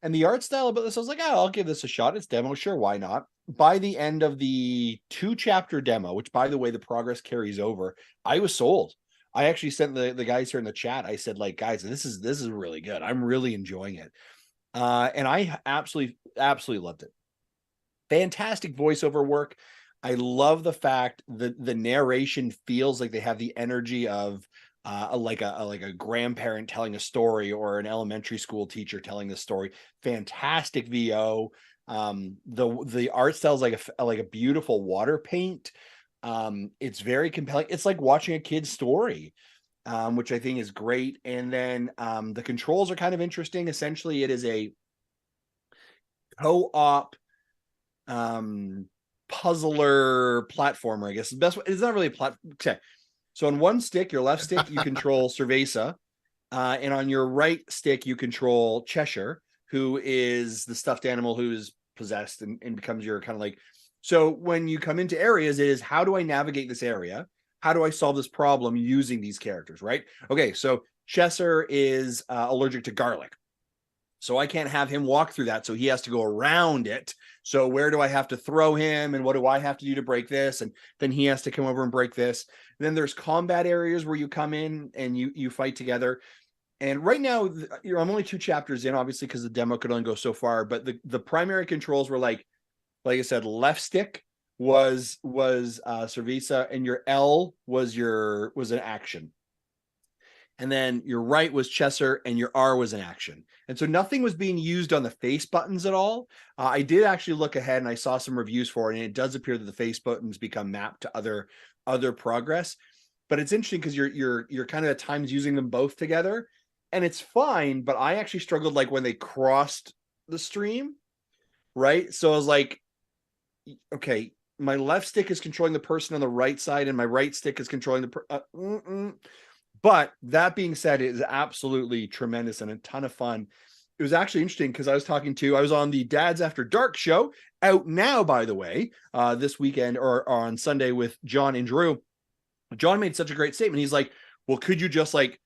S3: And the art style about this, I was like, I'll give this a shot. It's demo. Sure, why not? By the end of the 2-chapter demo, which, by the way, the progress carries over, I was sold. I actually sent the guys here in the chat. I said, like, guys, this is really good. I'm really enjoying it. And I absolutely loved it. Fantastic voiceover work. I love the fact that the narration feels like they have the energy of like a grandparent telling a story or an elementary school teacher telling the story. Fantastic VO. The art style is like a beautiful water paint. It's very compelling. It's like watching a kid's story, which I think is great. And then the controls are kind of interesting. Essentially, it is a co-op puzzler platformer, I guess. The best way, it's not really a platform. Okay. So on one stick, your left stick, you control Cerveza. And on your right stick, you control Cheshire, who is the stuffed animal who's possessed and becomes your kind of like. So when you come into areas, it is, how do I navigate this area? How do I solve this problem using these characters, right? Okay, so Chesser is allergic to garlic. So I can't have him walk through that. So he has to go around it. So where do I have to throw him? And what do I have to do to break this? And then he has to come over and break this. And then there's combat areas where you come in and you fight together. And right now, I'm only 2 chapters in, obviously, because the demo could only go so far. But the primary controls were like I said, left stick was Cerveza, and your L was an action. And then your right was Chesser, and your R was an action. And so nothing was being used on the face buttons at all. I did actually look ahead and I saw some reviews for it, and it does appear that the face buttons become mapped to other progress. But it's interesting because you're kind of at times using them both together, and it's fine. But I actually struggled like when they crossed the stream, right? So I was like, okay, my left stick is controlling the person on the right side, and my right stick is controlling the But that being said, it is absolutely tremendous and a ton of fun. It was actually interesting because I was on the Dads After Dark show, out now, by the way, this weekend or on Sunday with John and Drew. John made such a great statement. He's like, well, could you just like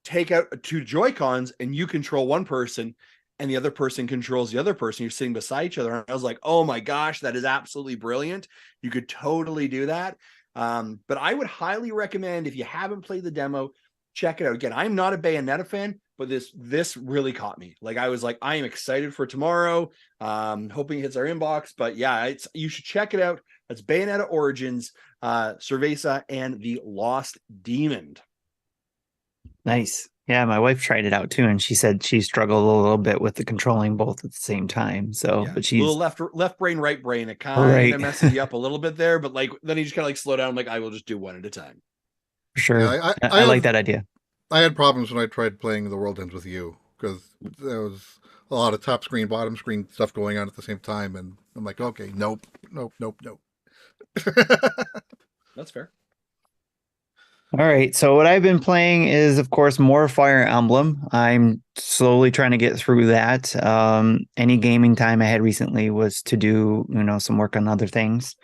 S3: take out 2 Joy-Cons and you control one person and the other person controls the other person? You're sitting beside each other. And I was like, oh my gosh, that is absolutely brilliant. You could totally do that. But I would highly recommend, if you haven't played the demo, check it out. Again, I'm not a Bayonetta fan, but this really caught me. Like, I was like, I am excited for tomorrow. Hoping it hits our inbox. But yeah, you should check it out. That's Bayonetta Origins, Cerveza, and the Lost Demon.
S1: Nice. Yeah, my wife tried it out too, and she said she struggled a little bit with the controlling both at the same time. So,
S3: yeah,
S1: but she's
S3: a little left brain, right brain. It kind of messes you up a little bit there, but like then you just kind of like slow down. Like, I will just do one at a time.
S1: For sure.
S2: Yeah,
S1: I like that idea.
S2: I had problems when I tried playing The World Ends With You because there was a lot of top screen, bottom screen stuff going on at the same time, and I'm like, okay, nope.
S3: That's fair.
S1: All right. So what I've been playing is, of course, more Fire Emblem. I'm slowly trying to get through that. Any gaming time I had recently was to do, some work on other things.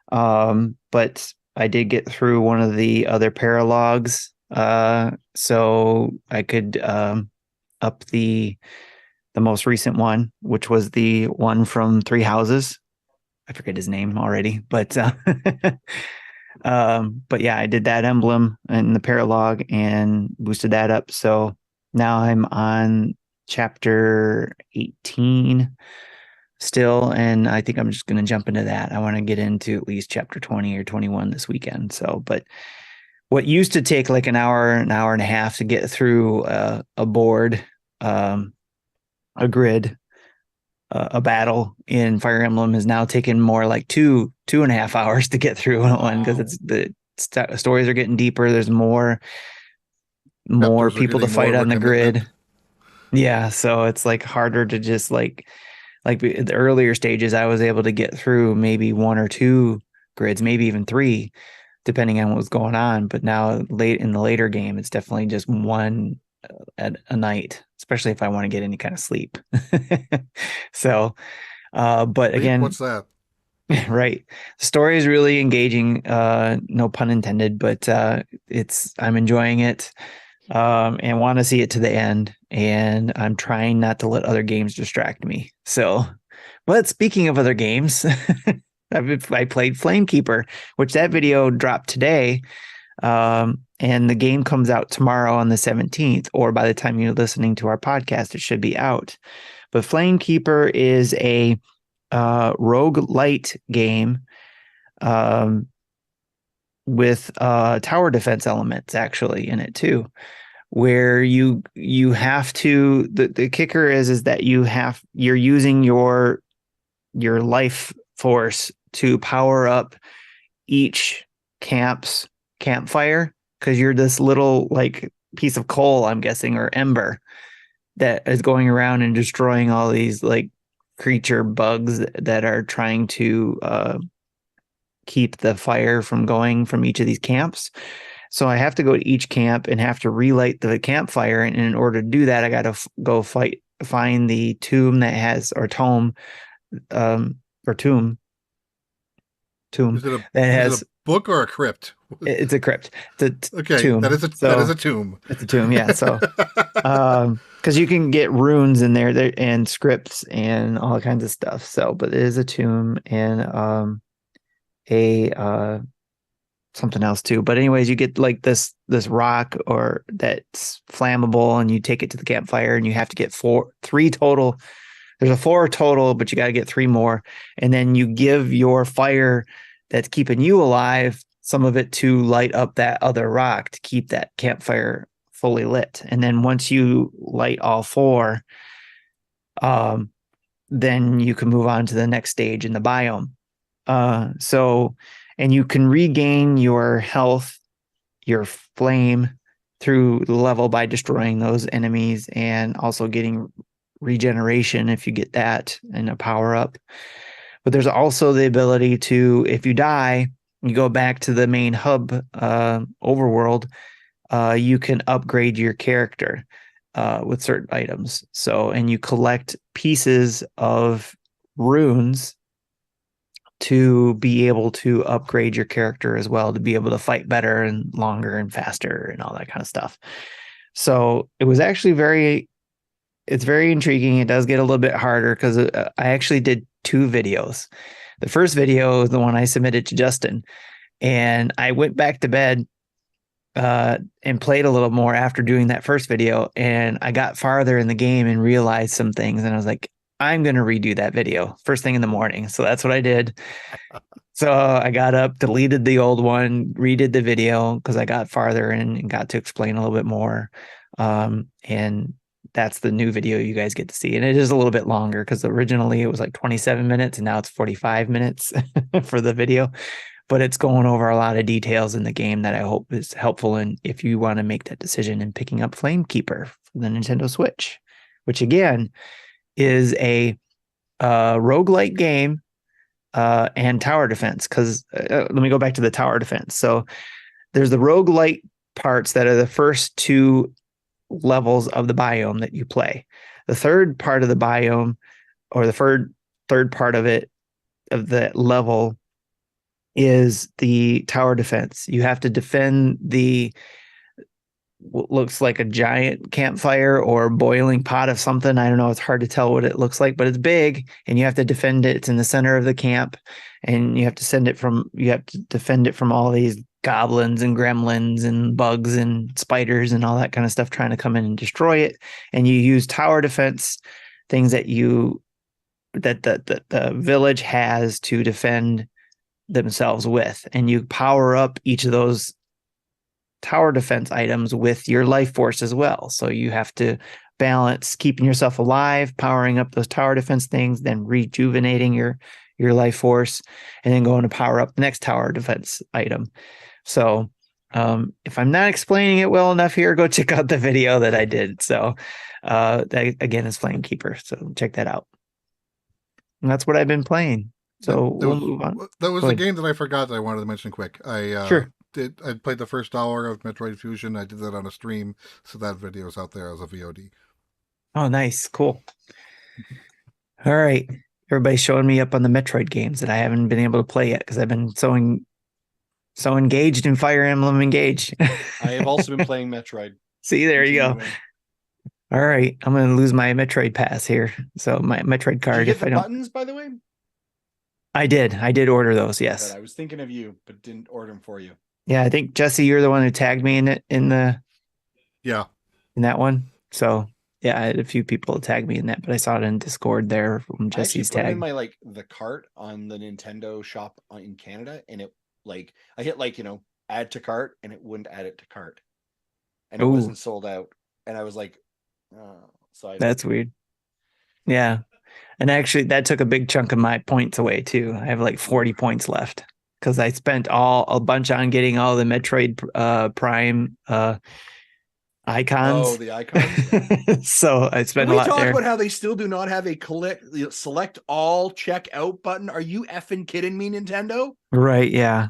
S1: But I did get through one of the other paralogs, so I could up the most recent one, which was the one from Three Houses. I forget his name already, but but yeah, I did that emblem in the paralog and boosted that up. So now I'm on chapter 18 still, and I think I'm just going to jump into that. I want to get into at least chapter 20 or 21 this weekend. So, but what used to take like an hour and a half to get through a board, a grid, a battle in Fire Emblem has now taken more like 2.5 hours to get through one, because it's the stories are getting deeper. There's more people to fight on the grid. Yeah, so it's like harder to just like the earlier stages, I was able to get through maybe 1 or 2 grids, maybe even 3, depending on what was going on. But now late in the later game, it's definitely just one at a night, especially if I want to get any kind of sleep. So, but again,
S2: what's that?
S1: Right. The story is really engaging, no pun intended, but I'm enjoying it, and want to see it to the end. And I'm trying not to let other games distract me. So, but speaking of other games, I played Flamekeeper, which that video dropped today. And the game comes out tomorrow on the 17th, or by the time you're listening to our podcast, it should be out. But Flamekeeper is a roguelite game with tower defense elements actually in it too, where you have to, the kicker is that you're using your life force to power up each campfire, because you're this little like piece of coal, I'm guessing, or ember, that is going around and destroying all these like creature bugs that are trying to keep the fire from going from each of these camps. So I have to go to each camp and have to relight the campfire, and in order to do that, I got to go find the tomb that has, or tome, or tomb
S2: Is it
S1: that has
S2: book or a crypt?
S1: It's a crypt. It's a
S2: Okay,
S1: tomb.
S2: that is a tomb.
S1: It's a tomb, yeah. So, because you can get runes in there and scripts and all kinds of stuff. So, but it is a tomb and a something else too. But anyways, you get like this rock or that's flammable, and you take it to the campfire, and you have to get three total. There's a 4 total, but you got to get 3 more, and then you give your fire that's keeping you alive some of it to light up that other rock to keep that campfire fully lit. And then once you light all 4, then you can move on to the next stage in the biome. And you can regain your health, your flame through the level by destroying those enemies and also getting regeneration if you get that and a power up. But there's also the ability to, if you die, you go back to the main hub overworld, you can upgrade your character with certain items. So, and you collect pieces of runes to be able to upgrade your character as well, to be able to fight better and longer and faster and all that kind of stuff. So it was actually it's very intriguing. It does get a little bit harder because I actually did 2 videos. The first video is the one I submitted to Justin, and I went back to bed and played a little more after doing that first video, and I got farther in the game and realized some things, and I was like, I'm going to redo that video first thing in the morning. So that's what I did. So I got up, deleted the old one, redid the video because I got farther in and got to explain a little bit more. And that's the new video you guys get to see. And it is a little bit longer because originally it was like 27 minutes and now it's 45 minutes for the video. But it's going over a lot of details in the game that I hope is helpful in if you want to make that decision in picking up Flamekeeper for the Nintendo Switch, which again is a roguelike game and tower defense. Because let me go back to the tower defense. So there's the roguelike parts that are the first 2 levels of the biome that you play. The third part of the biome, or the third part of it, of that level, is the tower defense. You have to defend what looks like a giant campfire or boiling pot of something. I don't know. It's hard to tell what it looks like, but it's big and you have to defend it. It's in the center of the camp, and you have to defend it from all these goblins and gremlins and bugs and spiders and all that kind of stuff trying to come in and destroy it. And you use tower defense things that the village has to defend themselves with, and you power up each of those tower defense items with your life force as well. So you have to balance keeping yourself alive, powering up those tower defense things, then rejuvenating your life force, and then going to power up the next tower defense item. So if I'm not explaining it well enough here, go check out the video that I did. So that again is Flamekeeper. So check that out. And that's what I've been playing. So we'll move on.
S2: That was a game that I forgot that I wanted to mention quick.
S1: Sure.
S2: I played the first hour of Metroid Fusion. I did that on a stream, so that video is out there as a VOD.
S1: Oh, nice. Cool. All right. Everybody's showing me up on the Metroid games that I haven't been able to play yet because I've been so engaged in Fire Emblem Engage.
S3: I have also been playing Metroid.
S1: See, there you go. All right. I'm going to lose my Metroid pass here. So my Metroid card.
S3: Did you get the buttons, by the way?
S1: I did order those. Yes.
S3: Good. I was thinking of you, but didn't order them for you.
S1: Yeah, I think Jesse, you're the one who tagged me in that one. So yeah, I had a few people tag me in that, but I saw it in Discord there from Jesse's tag.
S3: I in my the cart on the Nintendo shop in Canada, and it I hit add to cart, and it wouldn't add it to cart, and it wasn't sold out, and I was like, oh, so
S1: that's weird. Yeah, and actually that took a big chunk of my points away too. I have like 40 points left because I spent a bunch on getting all the Metroid Prime icons.
S3: Oh, the icons.
S1: So I spent a lot there.
S3: Can we talk about how they still do not have a select all check out button? Are you effing kidding me, Nintendo?
S1: Right, yeah.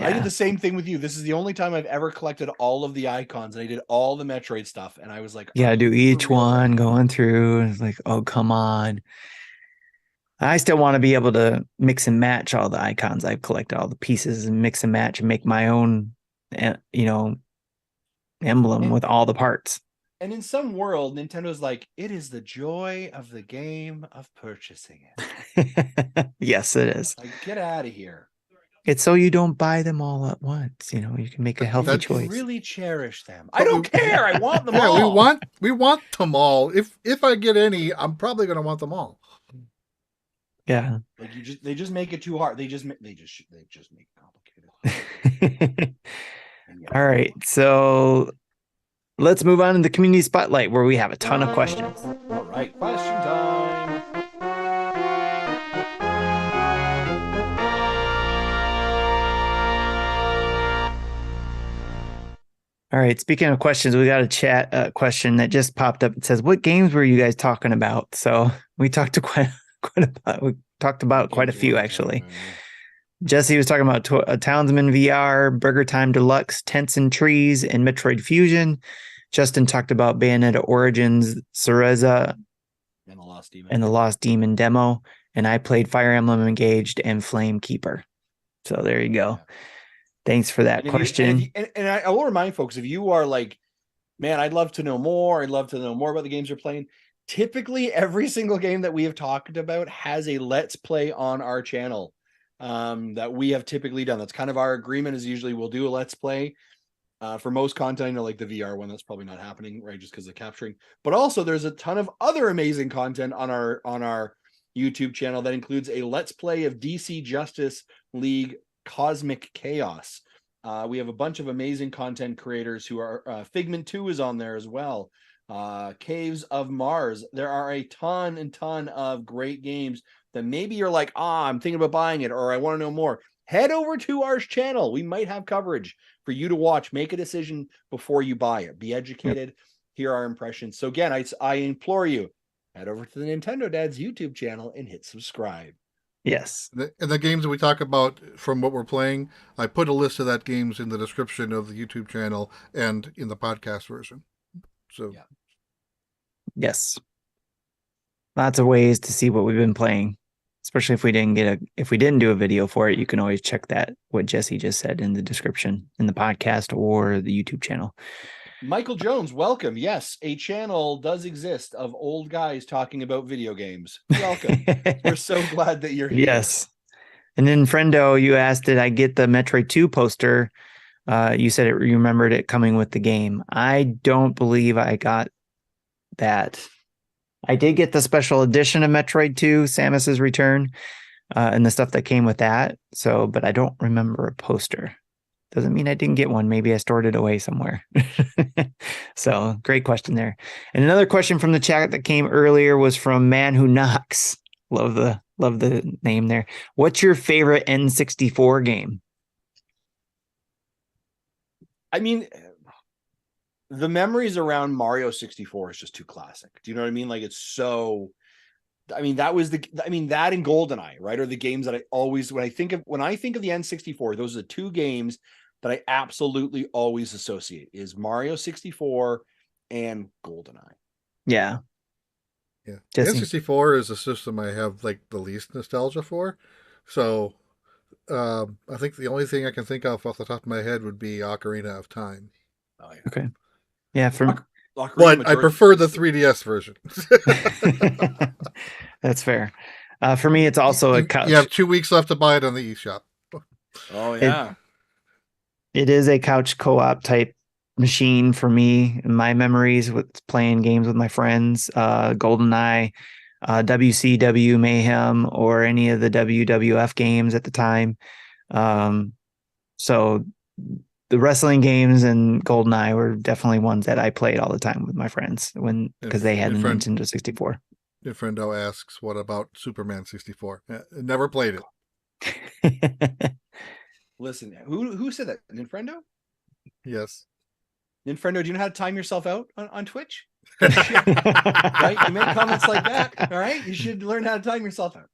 S3: I did the same thing with you. This is the only time I've ever collected all of the icons, and I did all the Metroid stuff, and I was like,
S1: yeah, I do each one going through. It's like, oh, come on. I still want to be able to mix and match all the icons I've collected, all the pieces, and mix and match and make my own, emblem
S3: And,
S1: with all the parts.
S3: and in some world, Nintendo's like, it is the joy of the game of purchasing it.
S1: Yes, it is.
S3: Like, get out of here.
S1: It's so you don't buy them all at once. You can make a healthy
S2: That's-
S3: You
S1: choice.
S3: really cherish them. I don't care. I want them
S2: Yeah,
S3: all.
S2: we want them all. If I get any, I'm probably going to want them all.
S1: Yeah.
S3: Like they just make it too hard. They just make it complicated. And yeah.
S1: All right. So let's move on to the community spotlight where we have a ton of questions.
S3: All right, question time.
S1: All right. Speaking of questions, we got a chat question that just popped up. It says, "What games were you guys talking about?" So we talked to quite a few actually. Jesse was talking about Townsman VR, Burger Time Deluxe, Tents and Trees, and Metroid Fusion. Justin talked about Bayonetta Origins, Cereza,
S3: And the Lost Demon.
S1: and the Lost Demon demo. And I played Fire Emblem Engaged and Flame Keeper. So there you go.
S3: Yeah.
S1: Thanks for that
S3: And if
S1: question.
S3: and I will remind folks, if you are like, man, I'd love to know more. I'd love to know more about the games you're playing. Typically, every single game that we have talked about has a let's play on our channel that we have typically done. That's kind of our agreement is usually we'll do a let's play for most content. I know like the VR one, that's probably not happening, right? Just because of capturing. But also there's a ton of other amazing content on our YouTube channel that includes a let's play of DC Justice League Cosmic Chaos. We have a bunch of amazing content creators who are Figment 2 is on there as well. Caves of Mars. There are a ton of great games that maybe you're like, I'm thinking about buying it or I want to know more. Head over to our channel. We might have coverage for you to watch. Make a decision before you buy it. Be educated. Hear our impressions. So again, I implore you, head over to the Nintendo Dads YouTube channel and hit subscribe.
S1: Yes.
S2: And the games that we talk about from what we're playing, I put a list of that games in the description of the YouTube channel and in the podcast version. So
S3: Yeah.
S1: Yes. Lots of ways to see what we've been playing. Especially if we didn't do a video for it, you can always check what Jesse just said in the description in the podcast or the YouTube channel.
S3: Michael Jones, welcome. Yes, a channel does exist of old guys talking about video games. Welcome. We're so glad that you're here.
S1: Yes. And then Friendo, you asked, did I get the Metroid 2 poster? You said you remembered it coming with the game. I don't believe I got that. I did get the special edition of Metroid 2, Samus's Return, and the stuff that came with that. So, but I don't remember a poster. Doesn't mean I didn't get one. Maybe I stored it away somewhere. So, great question there. And another question from the chat that came earlier was from Man Who Knocks. Love the name there. What's your favorite N64 game?
S3: I mean, the memories around Mario 64 is just too classic. Do you know what I mean? Like it's so. I mean, that and GoldenEye, right? Are the games that I always when I think of the N64, those are the two games that I absolutely always associate is Mario 64 and GoldenEye.
S2: Yeah.
S1: Jesse?
S2: N64 is a system I have like the least nostalgia for. So I think the only thing I can think of off the top of my head would be Ocarina of Time.
S3: Oh, yeah.
S1: Okay. Yeah,
S2: But I prefer the 3DS version.
S1: That's fair. For me, it's also a couch.
S2: You have 2 weeks left to buy it on the eShop.
S3: Oh yeah.
S1: It is a couch co-op type machine for me. In my memories with playing games with my friends, GoldenEye, WCW Mayhem, or any of the WWF games at the time. So the wrestling games and GoldenEye were definitely ones that I played all the time with my friends because they had the Nintendo 64.
S2: Friendo asks, what about Superman 64? Never played it.
S3: Listen, who said that? Ninfrendo?
S2: Yes.
S3: Ninfrendo, do you know how to time yourself out on Twitch? Right? You make comments like that. All right. You should learn how to time yourself out.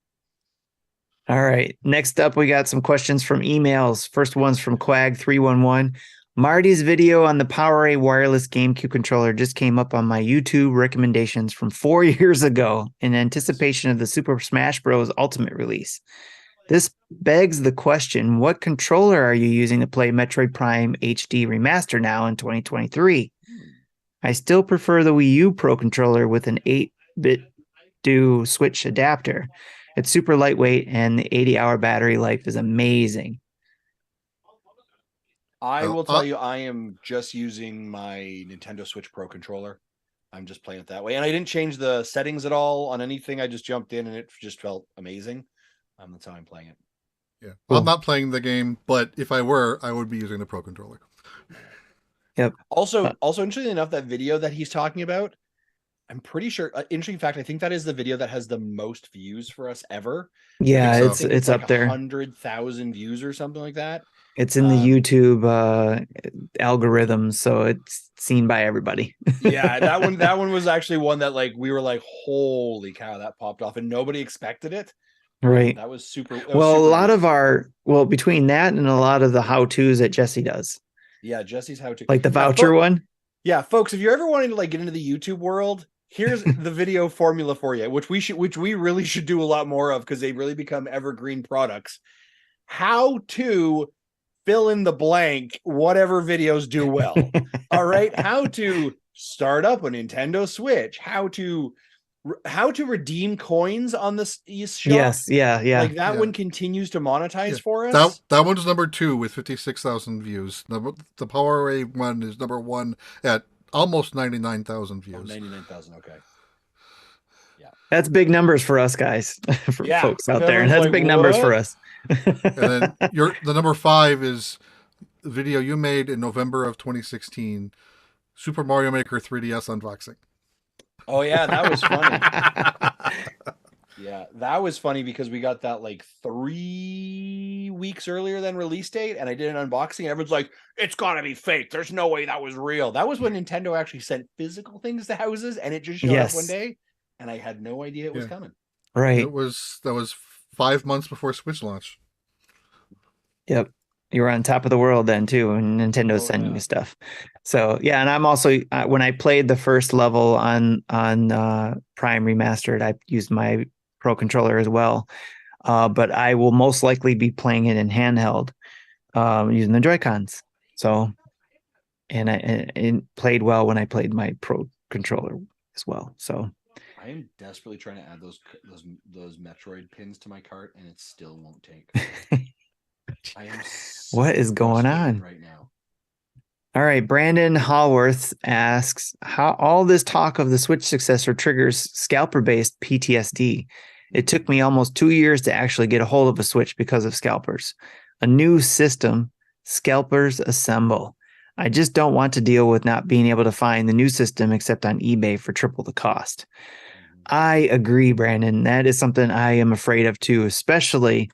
S1: All right. Next up, we got some questions from emails. First one's from Quag311. Marty's video on the PowerA wireless GameCube controller just came up on my YouTube recommendations from 4 years ago in anticipation of the Super Smash Bros. Ultimate release. This begs the question, what controller are you using to play Metroid Prime HD Remaster now in 2023? I still prefer the Wii U Pro controller with an 8-bit do Switch adapter. It's super lightweight and the 80-hour battery life is amazing.
S3: I will tell you, I am just using my Nintendo Switch Pro controller. I'm just playing it that way. And I didn't change the settings at all on anything. I just jumped in and it just felt amazing. That's how I'm playing it.
S2: Yeah. Cool. I'm not playing the game, but if I were, I would be using the Pro controller.
S1: Yep.
S3: Also, interestingly enough, that video that he's talking about, I'm pretty sure, interesting fact, I think that is the video that has the most views for us ever.
S1: Yeah, it's
S3: like
S1: up there.
S3: 100,000 views or something like that.
S1: It's in the YouTube algorithm, so it's seen by everybody.
S3: Yeah, that one was actually one that like we were like, holy cow, that popped off, and nobody expected it.
S1: Right.
S3: That was super.
S1: A lot of between that and a lot of the how-tos that Jesse does.
S3: Yeah, Jesse's how-to,
S1: like the voucher one.
S3: Yeah, folks, if you're ever wanting to like get into the YouTube world, here's the video formula for you, which we really should do a lot more of because they really become evergreen products. How to fill in the blank, whatever videos do well. All right. How to start up a Nintendo Switch, how to redeem coins on this eShop.
S1: Yes. Yeah.
S3: Like that one continues to monetize for us.
S2: That one's number 2 with 56,000 views. The PowerA one is number 1 at almost 99,000 views.
S3: 99,000. Okay. Yeah.
S1: That's big numbers for us guys, for folks out there. And that's like, big numbers for us.
S2: And then the number 5 is the video you made in November of 2016, Super Mario Maker 3DS unboxing.
S3: Oh yeah, that was funny. Yeah, that was funny because we got that like 3 weeks earlier than release date, and I did an unboxing. Everyone's like, "It's gotta be fake. There's no way that was real." That was when Nintendo actually sent physical things to houses, and it just showed up one day, and I had no idea it was coming.
S1: Right.
S2: That was 5 months before Switch launch.
S1: Yep. You were on top of the world then too, and Nintendo's sending you stuff. So yeah, and I'm also when I played the first level on Prime Remastered, I used my Pro controller as well. But I will most likely be playing it in handheld, using the Joy-Cons. So, and it played well when I played my Pro controller as well. So.
S3: I am desperately trying to add those Metroid pins to my cart, and it still won't take. I am
S1: what is going on
S3: right now?
S1: All right, Brandon Hallworth asks how all this talk of the Switch successor triggers scalper-based PTSD. It took me almost 2 years to actually get a hold of a Switch because of scalpers. A new system, scalpers assemble. I just don't want to deal with not being able to find the new system except on eBay for triple the cost. I agree, Brandon. That is something I am afraid of too, especially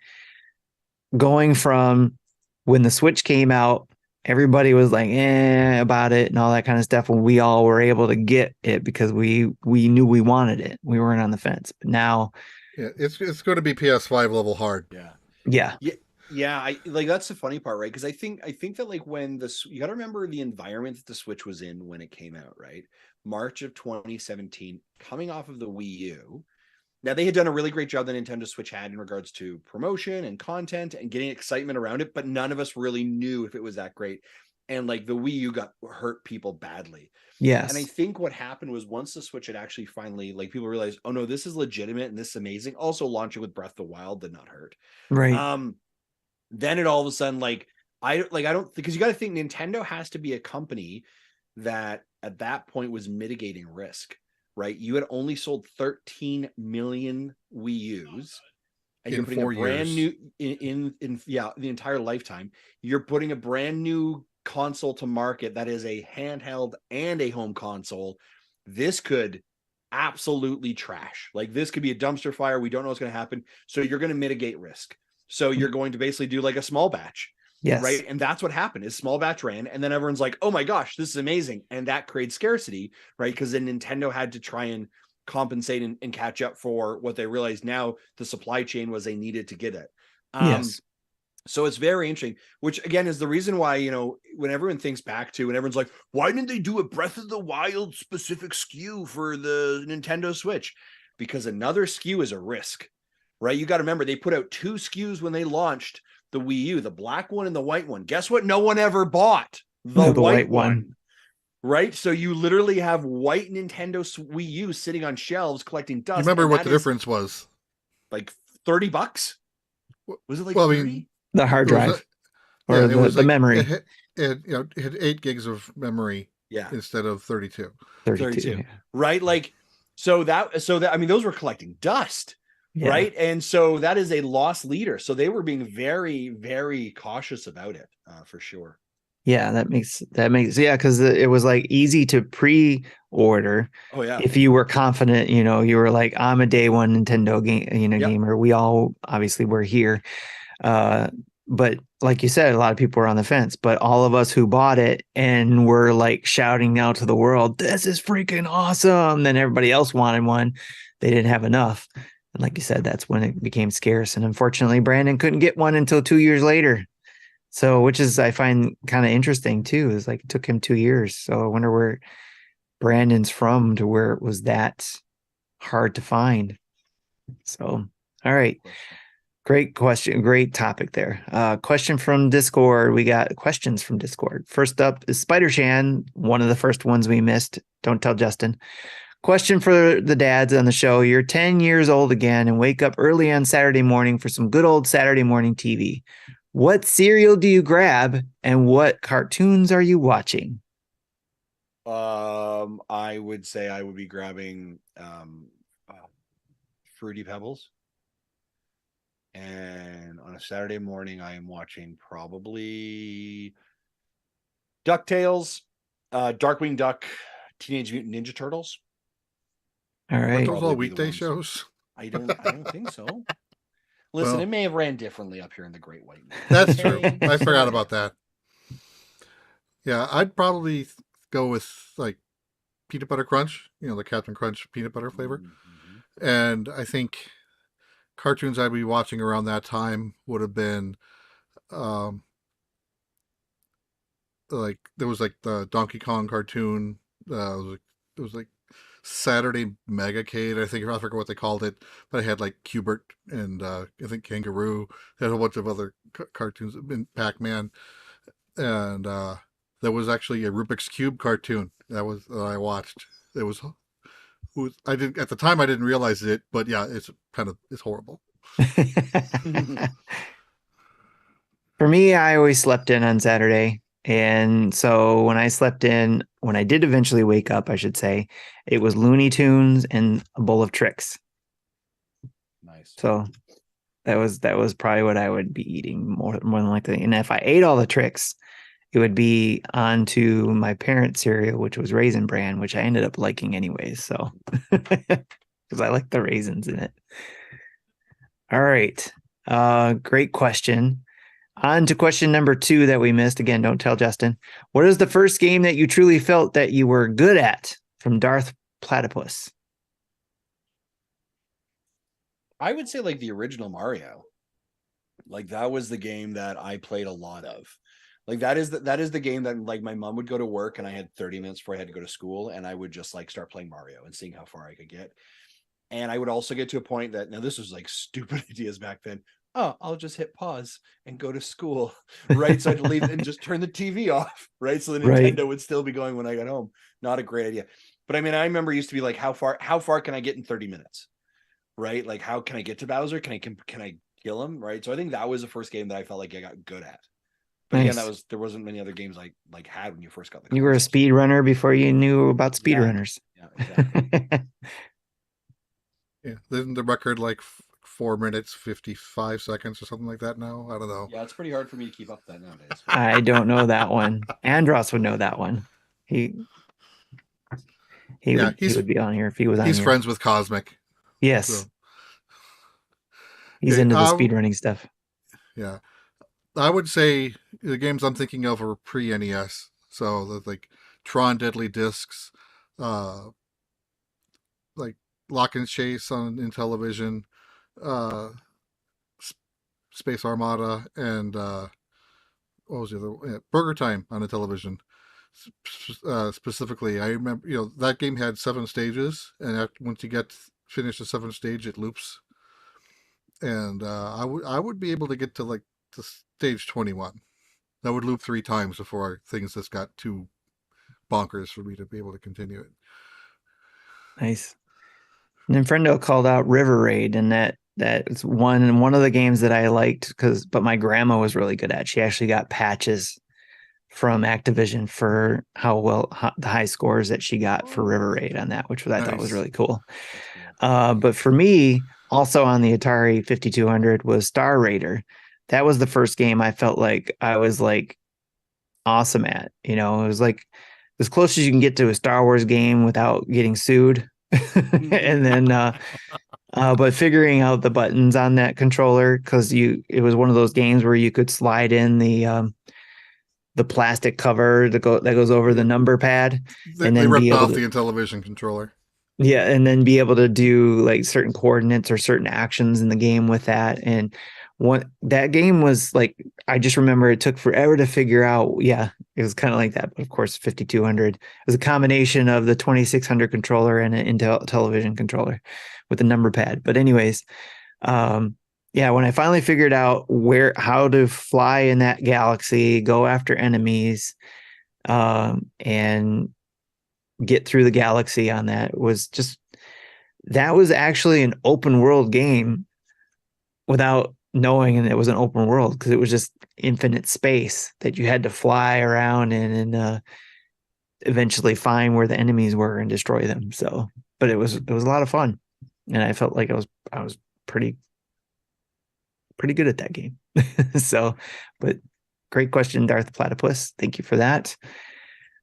S1: going from when the Switch came out, everybody was like, about it and all that kind of stuff. When we all were able to get it because we knew we wanted it. We weren't on the fence. But now,
S2: yeah, it's going to be PS5 level hard.
S3: Yeah. I like that's the funny part, right? Because I think that like when you got to remember the environment that the Switch was in when it came out, right? March of 2017, coming off of the Wii U. Now, they had done a really great job, the Nintendo Switch had, in regards to promotion and content and getting excitement around it, but none of us really knew if it was that great. And like the Wii U hurt people badly.
S1: Yes.
S3: And I think what happened was once the Switch had actually finally, like people realized, oh no, this is legitimate and this is amazing. Also launching with Breath of the Wild did not hurt.
S1: Right.
S3: Then it all of a sudden, I don't, because you got to think Nintendo has to be a company that at that point was mitigating risk. Right, you had only sold 13 million Wii U's, and you're putting a brand new in the entire lifetime. You're putting a brand new console to market that is a handheld and a home console. This could absolutely trash. Like this could be a dumpster fire. We don't know what's going to happen. So you're going to mitigate risk. So you're going to basically do like a small batch.
S1: Yes.
S3: Right. And that's what happened is small batch ran. And then everyone's like, oh my gosh, this is amazing. And that creates scarcity. Right. Because then Nintendo had to try and compensate and catch up for what they realized now the supply chain was they needed to get it.
S1: Yes.
S3: So it's very interesting, which again is the reason why, when everyone thinks back to, and everyone's like, why didn't they do a Breath of the Wild specific SKU for the Nintendo Switch? Because another SKU is a risk, right? You got to remember, they put out 2 SKUs when they launched the Wii U, the black one and the white one. Guess what? No one ever bought the white one. Right? So you literally have white Nintendo Wii U sitting on shelves collecting dust.
S2: You remember what the difference was?
S3: Like $30? Was it like 30?
S1: The hard drive or the memory.
S2: It had 8 gigs of memory instead of 32.
S1: 32. Yeah.
S3: Right? Like, so that, I mean, those were collecting dust. Yeah. Right. And so that is a loss leader. So they were being very, very cautious about it, for sure.
S1: Yeah, that makes because it was like easy to pre-order.
S3: Oh yeah.
S1: If you were confident, you were like, I'm a day one Nintendo gamer. We all obviously were here. But like you said, a lot of people were on the fence, but all of us who bought it and were like shouting out to the world, this is freaking awesome. Then everybody else wanted one. They didn't have enough. And like you said, that's when it became scarce. And unfortunately, Brandon couldn't get one until 2 years later. So, which is, I find kind of interesting too, is like it took him 2 years. So I wonder where Brandon's from to where it was that hard to find. So, all right. Great question. Great topic there. Question from Discord. We got questions from Discord. First up is Spider Shan, one of the first ones we missed. Don't tell Justin. Question for the dads on the show. You're 10 years old again and wake up early on Saturday morning for some good old Saturday morning TV. What cereal do you grab and what cartoons are you watching?
S3: I would say I would be grabbing Fruity Pebbles. And on a Saturday morning, I am watching probably DuckTales, Darkwing Duck, Teenage Mutant Ninja Turtles.
S2: All right. Are those all weekday shows?
S3: I don't think so. Listen, it may have ran differently up here in the Great White North.
S2: That's true. I forgot about that. Yeah, I'd probably go with like Peanut Butter Crunch, the Captain Crunch peanut butter flavor. Mm-hmm. And I think cartoons I'd be watching around that time would have been like there was like the Donkey Kong cartoon. It was like Saturday Megacade, I think. I forget what they called it, but I had like Cubert and I think Kangaroo. They had a bunch of other cartoons, Pac-Man, and there was actually a Rubik's Cube cartoon that I watched. I didn't at the time. I didn't realize it, but yeah, it's horrible.
S1: For me, I always slept in on Saturday. And so when I did eventually wake up, I should say, it was Looney Tunes and a bowl of Trix.
S3: Nice.
S1: So that was probably what I would be eating more than likely. And if I ate all the Trix, it would be onto my parents' cereal, which was Raisin Bran, which I ended up liking anyways. So because I like the raisins in it. All right. Great question. On to question number 2 that we missed. Again, don't tell Justin. What is the first game that you truly felt that you were good at? From Darth Platypus.
S3: I would say like the original Mario. Like that was the game that I played a lot of. Like that is the game that like my mom would go to work and I had 30 minutes before I had to go to school and I would just like start playing Mario and seeing how far I could get. And I would also get to a point that, now this was like stupid ideas back then. Oh, I'll just hit pause and go to school, right? So I had to leave and just turn the TV off, right? So the Nintendo would still be going when I got home. Not a great idea. But I mean, I remember it used to be like, how far can I get in 30 minutes, right? Like, how can I get to Bowser? Can I kill him, right? So I think that was the first game that I felt like I got good at. But again, there wasn't many other games I like had when you first got the console.
S1: You were a speed runner before you knew about speedrunners.
S3: Yeah, exactly.
S2: Yeah, isn't the record like 4 minutes 55 seconds or something like that now? I don't know.
S3: Yeah, it's pretty hard for me to keep up that nowadays.
S1: I don't know that one. Andros would know that one. He would be on here if he was on here.
S2: He's friends with Cosmic.
S1: Yes. So. He's into the speedrunning stuff.
S2: Yeah. I would say the games I'm thinking of are pre-NES. So like Tron Deadly Discs, like Lock and Chase in television, Space Armada and what was the other one? Yeah, Burger Time on the television. Specifically, I remember that game had 7 stages, and once you finish the 7th stage, it loops. And I would be able to get to like to stage 21. That would loop 3 times before things just got too bonkers for me to be able to continue it.
S1: Nice. And then Friendo called out River Raid, and that's one of the games that I liked but my grandma was really good at. She actually got patches from Activision for the high scores that she got for River Raid on that, which I thought was really cool. But for me, also on the Atari 5200 was Star Raider. That was the first game I felt like I was like awesome at. It was like as close as you can get to a Star Wars game without getting sued. And then but figuring out the buttons on that controller, because it was one of those games where you could slide in the plastic cover that goes over the number pad,
S2: and then they ripped off the Intellivision controller.
S1: Yeah, and then be able to do like certain coordinates or certain actions in the game with that. And that game was like, I just remember it took forever to figure out. Yeah, it was kind of like that. But of course, 5200 was a combination of the 2600 controller and an Intellivision controller with the number pad. But anyways, yeah, when I finally figured out how to fly in that galaxy, go after enemies, and get through the galaxy on that was actually an open world game without knowing it was an open world, because it was just infinite space that you had to fly around in and eventually find where the enemies were and destroy them. So, but it was a lot of fun, and I felt like I was pretty good at that game. So, but great question, Darth Platypus. Thank you for that.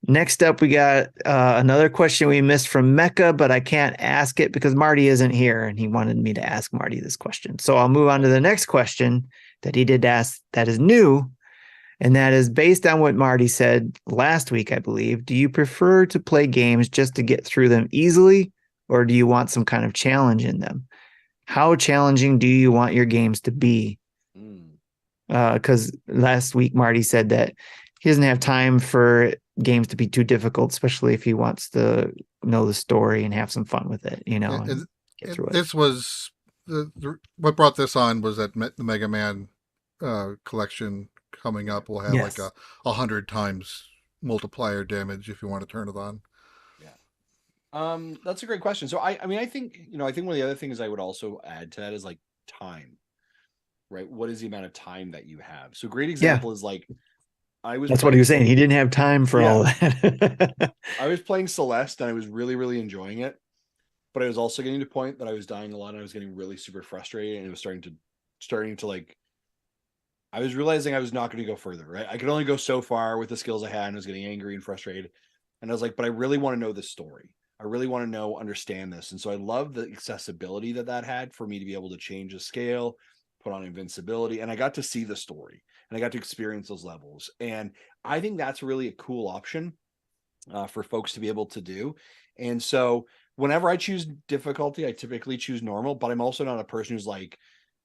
S1: Next up, we got another question we missed from Mecca, but I can't ask it because Marty isn't here, and he wanted me to ask Marty this question. So I'll move on to the next question that he did ask that is new, and that is based on what Marty said last week, I believe. Do you prefer to play games just to get through them easily, or do you want some kind of challenge in them? How challenging do you want your games to be? Because last week Marty said that he doesn't have time for games to be too difficult, especially if he wants to know the story and have some fun with it, and get through it.
S2: This was what brought this on was that the Mega Man collection coming up will have like 100 times multiplier damage if you want to turn it on.
S3: That's a great question. So I think one of the other things I would also add to that is like time, right? What is the amount of time that you have? So a great example is like,
S1: that's what he was saying. He didn't have time for all that.
S3: I was playing Celeste and I was really, really enjoying it, but I was also getting to the point that I was dying a lot and I was getting really super frustrated, and it was starting to like, I was realizing I was not going to go further, right? I could only go so far with the skills I had, and I was getting angry and frustrated. And I was like, but I really want to know this story. I really want to understand this. And so I love the accessibility that had for me to be able to change the scale, put on invincibility, and I got to see the story and I got to experience those levels. And I think that's really a cool option for folks to be able to do. And so whenever I choose difficulty, I typically choose normal, but I'm also not a person who's like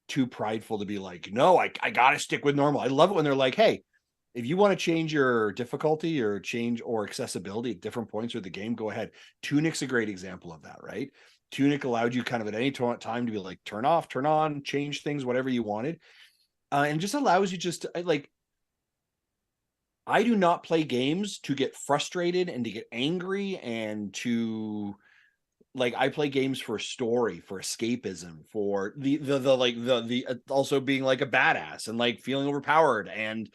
S3: too prideful to be like, no, I got to stick with normal. I love it when they're like, hey, if you want to change your difficulty or accessibility at different points of the game, go ahead. Tunic's a great example of that, right? Tunic allowed you kind of at any time to be like, turn off, turn on, change things, whatever you wanted. And just allows you just to, like, I do not play games to get frustrated and to get angry and to like, I play games for story, for escapism, for the also being like a badass and like feeling overpowered and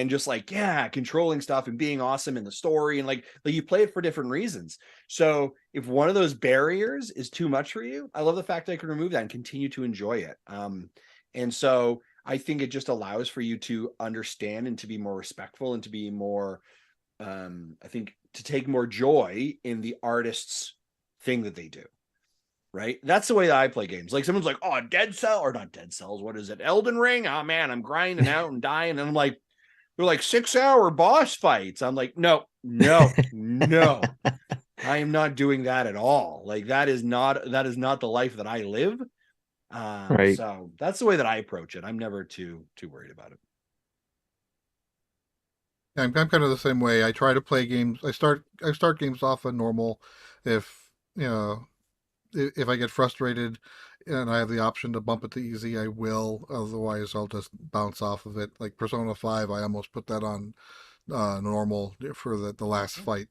S3: just like, controlling stuff and being awesome in the story. And like you play it for different reasons. So if one of those barriers is too much for you, I love the fact that I can remove that and continue to enjoy it. And so I think it just allows for you to understand and to be more respectful and to be more, I think, to take more joy in the artist's thing that they do. Right. That's the way that I play games. Like someone's like, oh, Dead Cell, or not Dead Cells. What is it? Elden Ring. Oh man, I'm grinding out and dying. And I'm like, they're like 6-hour boss fights. I'm like, no. I am not doing that at all. Like that is not the life that I live.
S1: Right.
S3: So that's the way that I approach it. I'm never too worried about it.
S2: I'm kind of the same way. I try to play games. I start games off on normal. If you know, if I get frustrated and I have the option to bump it to easy, I will. Otherwise, I'll just bounce off of it. Like Persona 5, I almost put that on normal for the last fight,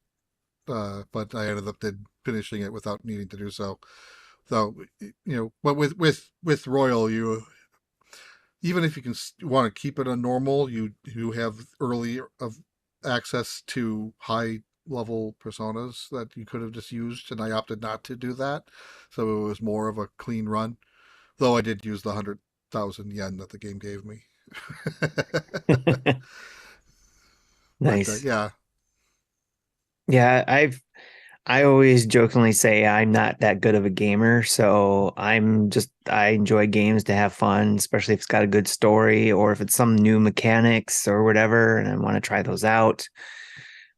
S2: but I ended up finishing it without needing to do so. So but with Royal, you even if you can want to keep it on normal, you have early of access to high level personas that you could have just used, and I opted not to do that, so it was more of a clean run. Though I did use the 100,000 yen that the game gave me. But
S1: Nice.
S2: yeah,
S1: Yeah, I always jokingly say I'm not that good of a gamer, so I enjoy games to have fun, especially if it's got a good story or if it's some new mechanics or whatever, and I want to try those out.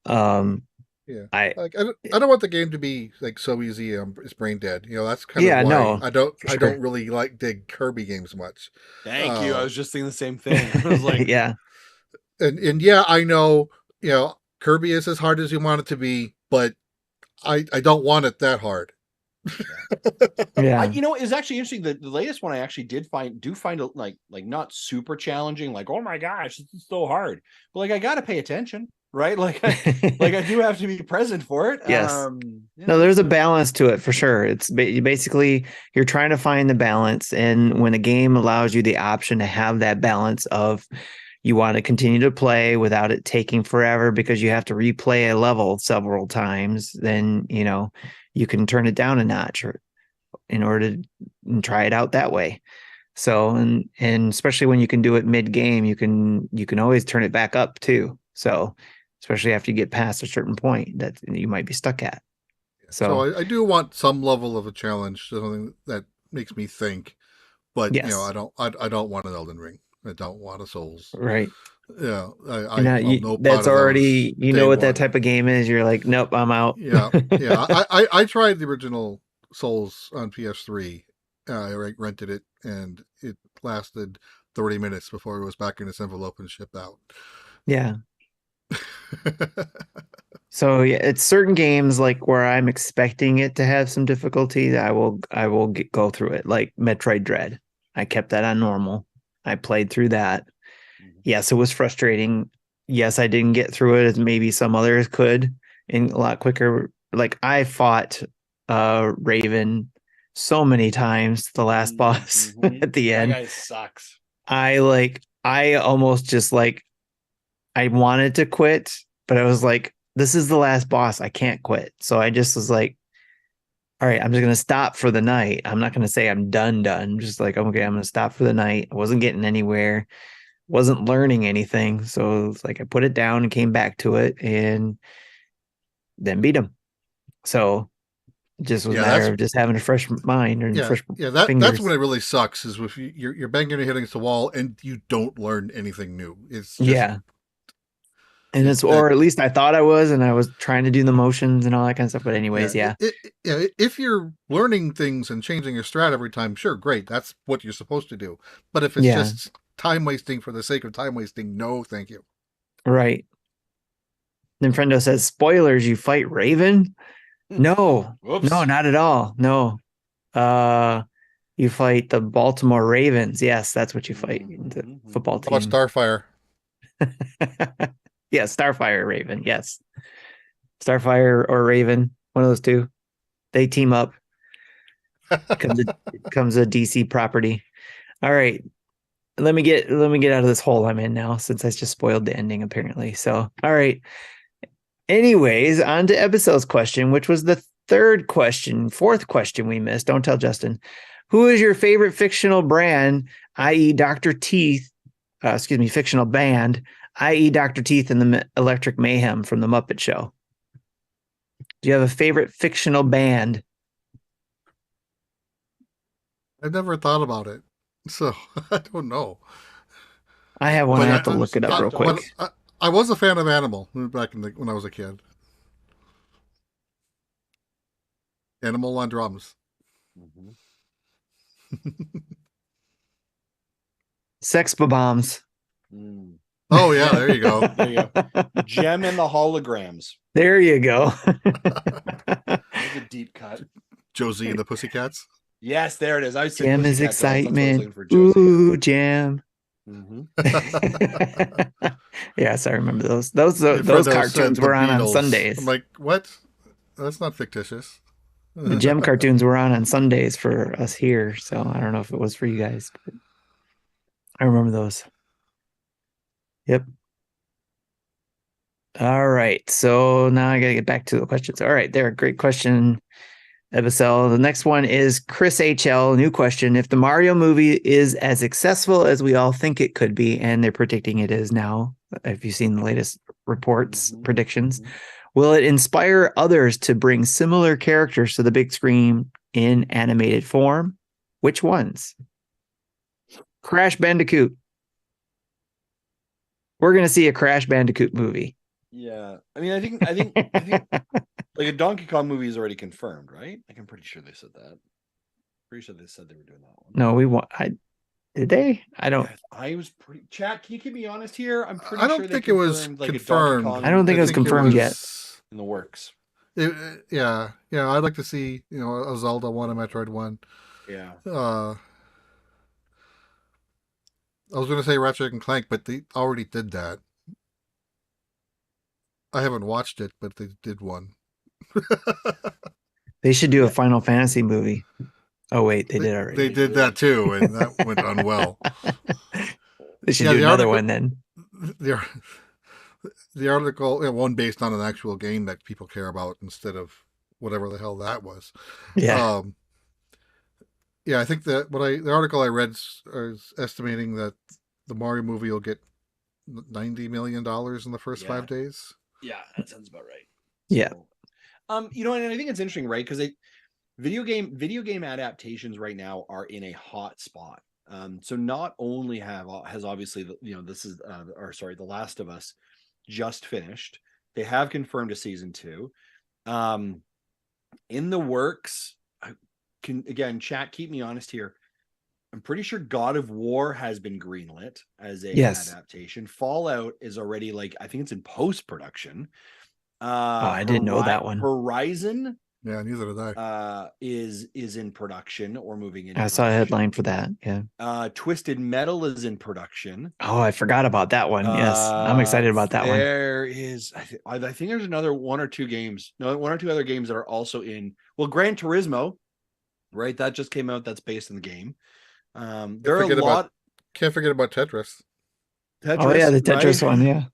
S1: Um,
S2: yeah.
S1: I
S2: Like I don't want the game to be like so easy. It's brain dead. That's kind of
S1: yeah,
S2: why
S1: no, for
S2: I don't
S1: sure.
S2: really like dig Kirby games much.
S3: Thank you. I
S2: Uh,
S3: was just thinking the same thing. I was like,
S1: Yeah.
S2: and yeah, I know, Kirby is as hard as you want it to be, but I don't want it that hard.
S1: Yeah.
S3: it's actually interesting. The latest one I actually do find it like not super challenging. Like, oh my gosh, this is so hard. But like, I got to pay attention, right? Like, I do have to be present for it.
S1: Yes.
S3: Yeah.
S1: No, there's a balance to it for sure. It's basically you're trying to find the balance, and when a game allows you the option to have that balance of you want to continue to play without it taking forever because you have to replay a level several times, then you can turn it down a notch in order to try it out that way. So and especially when you can do it mid game, you can always turn it back up too. So especially after you get past a certain point that you might be stuck at.
S2: So
S1: So
S2: I do want some level of a challenge, something that makes me think. But
S1: yes,
S2: I don't want an Elden Ring. I don't want a Souls.
S1: right.
S2: Yeah,
S1: And
S2: I'll know part
S1: that's
S2: of those
S1: already
S2: day
S1: what that
S2: one.
S1: type of game is. You're like, nope, I'm out.
S2: Yeah, yeah. I tried the original Souls on PS3. I rented it, and it lasted 30 minutes before it was back in its envelope and shipped out.
S1: Yeah. So yeah, it's certain games like where I'm expecting it to have some difficulty that go through it. Like Metroid Dread, I kept that on normal. I played through that. Yes, it was frustrating. Yes, I didn't get through it as maybe some others could in a lot quicker. Like I fought Raven so many times, the last boss at the
S3: That
S1: end.
S3: guy sucks.
S1: I almost just like I wanted to quit, but I was like, this is the last boss. I can't quit. So I just was like, all right, I'm just gonna stop for the night. I'm not gonna say I'm done. I'm just like, okay, I'm gonna stop for the night. I wasn't getting anywhere, wasn't learning anything. So it's like I put it down and came back to it and then beat him. So it just was a
S2: Yeah,
S1: matter
S2: that's
S1: of just having a fresh mind and
S2: yeah,
S1: fresh
S2: yeah. That's when
S1: fingers.
S2: it really sucks. Is if you're banging your head against the wall and you don't learn anything new. It's just
S1: Yeah. And it's,
S2: that.
S1: or at least I thought I was, and I was trying to do the motions and all that kind of stuff. But
S2: Yeah,
S1: anyways, yeah.
S2: yeah. If you're learning things and changing your strat every time, sure, great. That's what you're supposed to do. But if it's
S1: Yeah.
S2: just time wasting for the sake of time wasting, no, thank you.
S1: Right. Then Friendo says, spoilers, you fight Raven? No,
S3: Whoops.
S1: no, not at all. No. Uh you fight the Baltimore Ravens. Yes, that's what you fight. The football
S2: How about
S1: team.
S2: Starfire?
S1: Yeah, Starfire Raven. Yes. Starfire or Raven, one of those two. They team up. Comes a DC property. All right. Let me get out of this hole I'm in now since I just spoiled the ending apparently. So, all right. Anyways, on to Episode's question, which was the fourth question we missed. Don't tell Justin. Who is your favorite fictional brand, i.e., Dr. Teeth? Fictional band, i.e., Dr. Teeth and the Electric Mayhem from the Muppet Show. Do you have a favorite fictional band?
S2: I've never thought about it, so I don't know.
S1: I have one. I
S2: But
S1: have to look it up real
S2: but
S1: quick.
S2: I was a fan of Animal back when I was a kid. Animal on drums.
S1: Sex bombs.
S3: Mm.
S2: Oh yeah, there you go.
S3: There you go. Gem and the holograms.
S1: There you go.
S3: That's a deep cut.
S2: Josie and the Pussycats.
S3: Yes, there it is. I said
S1: Jam is
S3: Pussycat Dolls. That's what I was
S1: excitement.
S3: looking for, Josie.
S1: Ooh, jam.
S3: Mhm.
S1: Yes, I remember those.
S2: My
S1: Those
S2: friend
S1: cartoons
S2: said the
S1: were on
S2: Beatles.
S1: Sundays.
S2: I'm like, what? That's not fictitious.
S1: The Gem cartoons were on Sundays for us here, so I don't know if it was for you guys, but I remember those. Yep. All right, so now I gotta get back to the questions. All right, there, great question, Ebicel. The next one is Chris HL. New question: if the Mario movie is as successful as we all think it could be, and they're predicting it is now, have you seen the latest reports, predictions? Will it inspire others to bring similar characters to the big screen in animated form? Which ones? Crash Bandicoot. We're going to see a Crash Bandicoot movie.
S3: Yeah. I mean, I think like a Donkey Kong movie is already confirmed, right? Like, I'm pretty sure they said that. Pretty sure they said they were doing that one.
S1: No, did they? I don't.
S3: I was pretty. Chat, can you keep me honest here? I'm pretty.
S2: I don't
S3: sure
S2: think
S3: they
S2: it was
S3: confirmed, like, a Donkey
S2: confirmed.
S3: Kong
S1: I don't think it was confirmed yet.
S3: in the works.
S2: Yeah. I'd like to see a Zelda one, a Metroid one.
S3: Yeah.
S2: I was going to say Ratchet and Clank, but they already did that. I haven't watched it, but they did one.
S1: They should do a Final Fantasy movie. Oh wait, they did already.
S2: They did that too, and that went unwell.
S1: They should do another one then.
S2: The article, one based on an actual game that people care about instead of whatever the hell that was.
S1: Yeah.
S2: I think that the article I read is estimating that the Mario movie will get $90 million in the first 5 days.
S3: Yeah, that sounds about right.
S1: Yeah.
S3: So, and I think it's interesting, right? Because video game adaptations right now are in a hot spot. So not only has obviously The Last of Us just finished. They have confirmed a season 2. In the works. Chat, keep me honest here. I'm pretty sure God of War has been greenlit as a adaptation. Fallout is already I think it's in post-production.
S1: I didn't know that one.
S3: Horizon.
S2: Yeah, neither did I.
S3: Is in production or moving in.
S1: I saw a headline for that. Yeah.
S3: Twisted Metal is in production.
S1: Oh, I forgot about that one. Yes, I'm excited about that one.
S3: There is, I think there's another one or two other games that are also in. Well, Gran Turismo, right? That just came out. That's based in the game. There are a lot.
S2: Can't forget about Tetris.
S1: Oh yeah, the Tetris one. Yeah.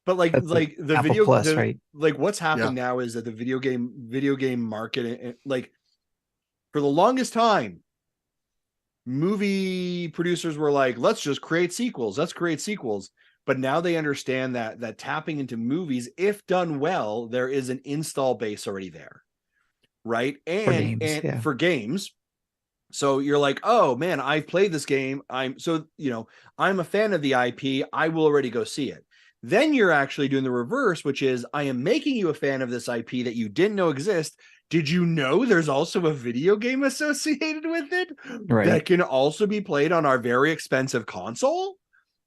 S3: But the
S1: Apple
S3: video
S1: Plus, right?
S3: What's happening now is that the video game market, for the longest time, movie producers were like, let's just create sequels. But now they understand that tapping into movies, if done well, there is an install base already there, right? And for games. So you're like, oh man, I've played this game. I'm a fan of the IP. I will already go see it. Then you're actually doing the reverse, which is I am making you a fan of this IP that you didn't know exist. Did you know there's also a video game associated with it that can also be played on our very expensive console?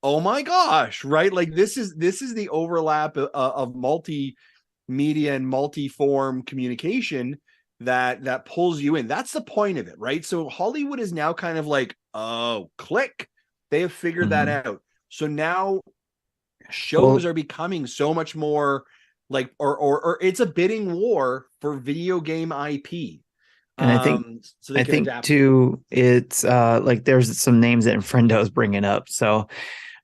S3: Oh my gosh, right? This is the overlap of multimedia and multi-form communication that pulls you in. That's the point of it, right? So Hollywood is now kind of click. They have figured that out. So now shows are becoming so much more or it's a bidding war for video game IP.
S1: And I think too, it's there's some names that Friendo's bringing up. So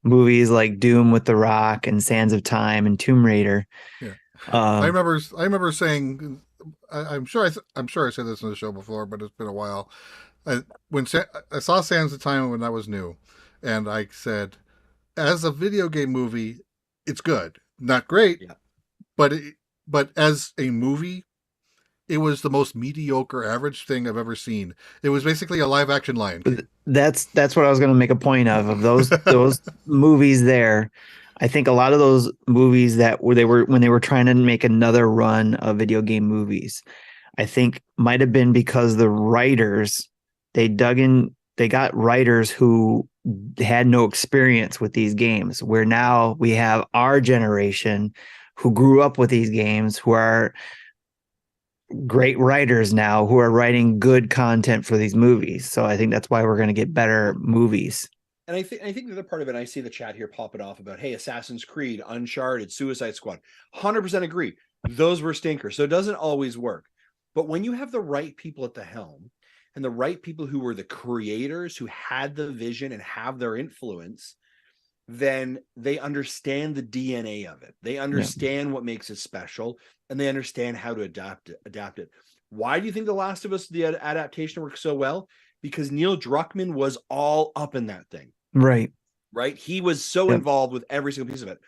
S1: movies like Doom with The Rock and Sands of Time and Tomb Raider.
S2: Yeah. I remember saying, I'm sure I said this on the show before, but it's been a while. When I saw Sands of Time when that was new, and I said, as a video game movie, it's good, not great, but as a movie, it was the most mediocre, average thing I've ever seen. It was basically a live action Lion King.
S1: That's what I was going to make a point of those movies there. I think a lot of those movies when they were trying to make another run of video game movies, I think might have been because the writers they dug in, they got writers who had no experience with these games, where now we have our generation who grew up with these games, who are great writers now, who are writing good content for these movies. So I think that's why we're going to get better movies.
S3: And I think the other part of it, I see the chat here popping off about, hey, Assassin's Creed, Uncharted, Suicide Squad. 100% agree. Those were stinkers. So it doesn't always work. But when you have the right people at the helm and the right people who were the creators, who had the vision and have their influence, then they understand the DNA of it. They understand what makes it special, and they understand how to adapt it. Why do you think The Last of Us, the adaptation, worked so well? Because Neil Druckmann was all up in that thing.
S1: Right.
S3: He was so involved with every single piece of it.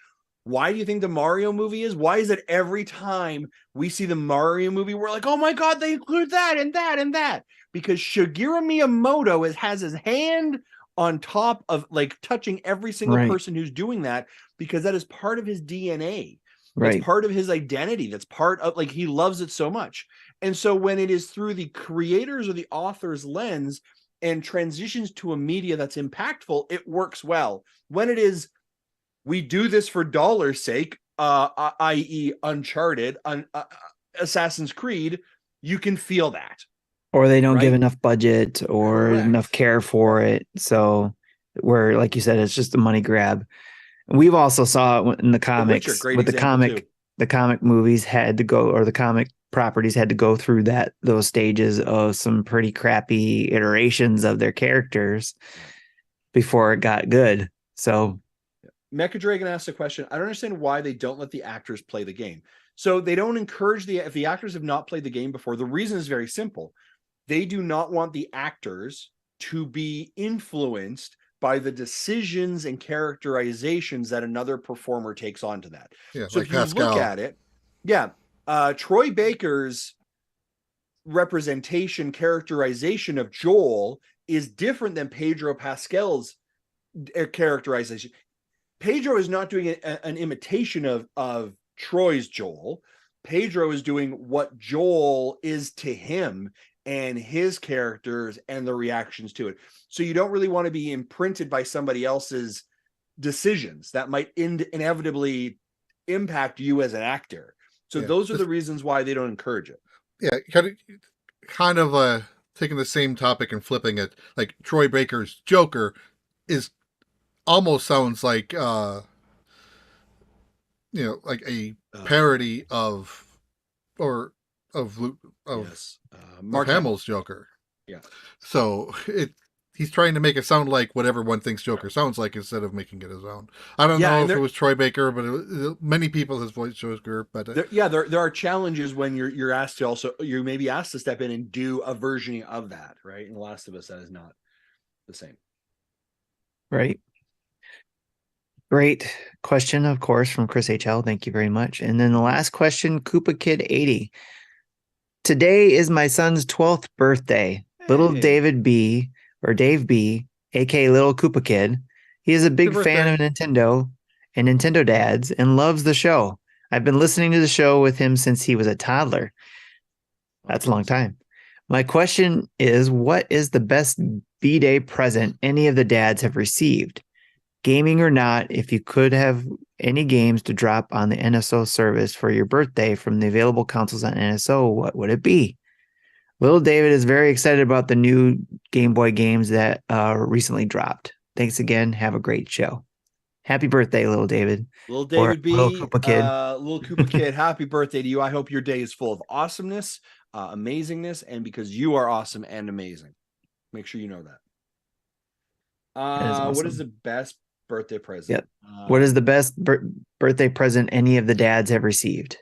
S3: Why do you think the Mario movie is? Why is it every time we see the Mario movie, we're like, oh my God, they include that and that and that? Because Shigeru Miyamoto has his hand on top of, like, touching every single person who's doing that, because that is part of his DNA. That's part of his identity. That's part of, like, he loves it so much. And so when it is through the creators or the author's lens and transitions to a media that's impactful, it works well. When it is, we do this for dollar's sake, i.e. Uncharted, Assassin's Creed, you can feel that.
S1: Or they don't give enough budget or enough care for it. So where, like you said, it's just a money grab. We've also saw it in the comics with the comic movies had to go, or the comic properties had to go through those stages of some pretty crappy iterations of their characters before it got good. So
S3: Mecha Dragon asked a question. I don't understand why they don't let the actors play the game. So they don't encourage if the actors have not played the game before, the reason is very simple. They do not want the actors to be influenced by the decisions and characterizations that another performer takes onto that.
S2: Yeah,
S3: so
S2: like
S3: if you
S2: Pascal.
S3: look at it, Troy Baker's representation, characterization of Joel is different than Pedro Pascal's characterization. Pedro is not doing an imitation of Troy's Joel. Pedro is doing what Joel is to him and his characters and the reactions to it. So you don't really want to be imprinted by somebody else's decisions that might inevitably impact you as an actor. So those are the reasons why they don't encourage it.
S2: Yeah, kind of taking the same topic and flipping it. Like Troy Baker's Joker is almost sounds like like a parody of Mark Hamill's Joker.
S3: Yeah.
S2: So he's trying to make it sound like what everyone thinks Joker sounds like instead of making it his own. I don't know if it was Troy Baker, but many people has voiced Joker. But
S3: there are challenges when you're asked to also, you may be asked to step in and do a version of that, right? In The Last of Us, that is not the same.
S1: Right. Great question, of course, from Chris HL. Thank you very much. And then the last question, Koopa Kid 80. Today is my son's 12th birthday. Hey. Little David B, or Dave B, aka Little Koopa Kid. He is a big fan of Nintendo and Nintendo Dads and loves the show. I've been listening to the show with him since he was a toddler. That's a long time. My question is, what is the best B-Day present any of the dads have received? Gaming or not, if you could have any games to drop on the NSO service for your birthday from the available consoles on NSO, what would it be? Little David is very excited about the new Game Boy games that recently dropped. Thanks again. Have a great show. Happy birthday, Little David.
S3: Little David B.
S1: Little Koopa Kid.
S3: Little Koopa Kid, happy birthday to you. I hope your day is full of awesomeness, amazingness, and because you are awesome and amazing. Make sure you know that. Awesome. What is the best birthday present?
S1: Yep. What is the best birthday present any of the dads have received?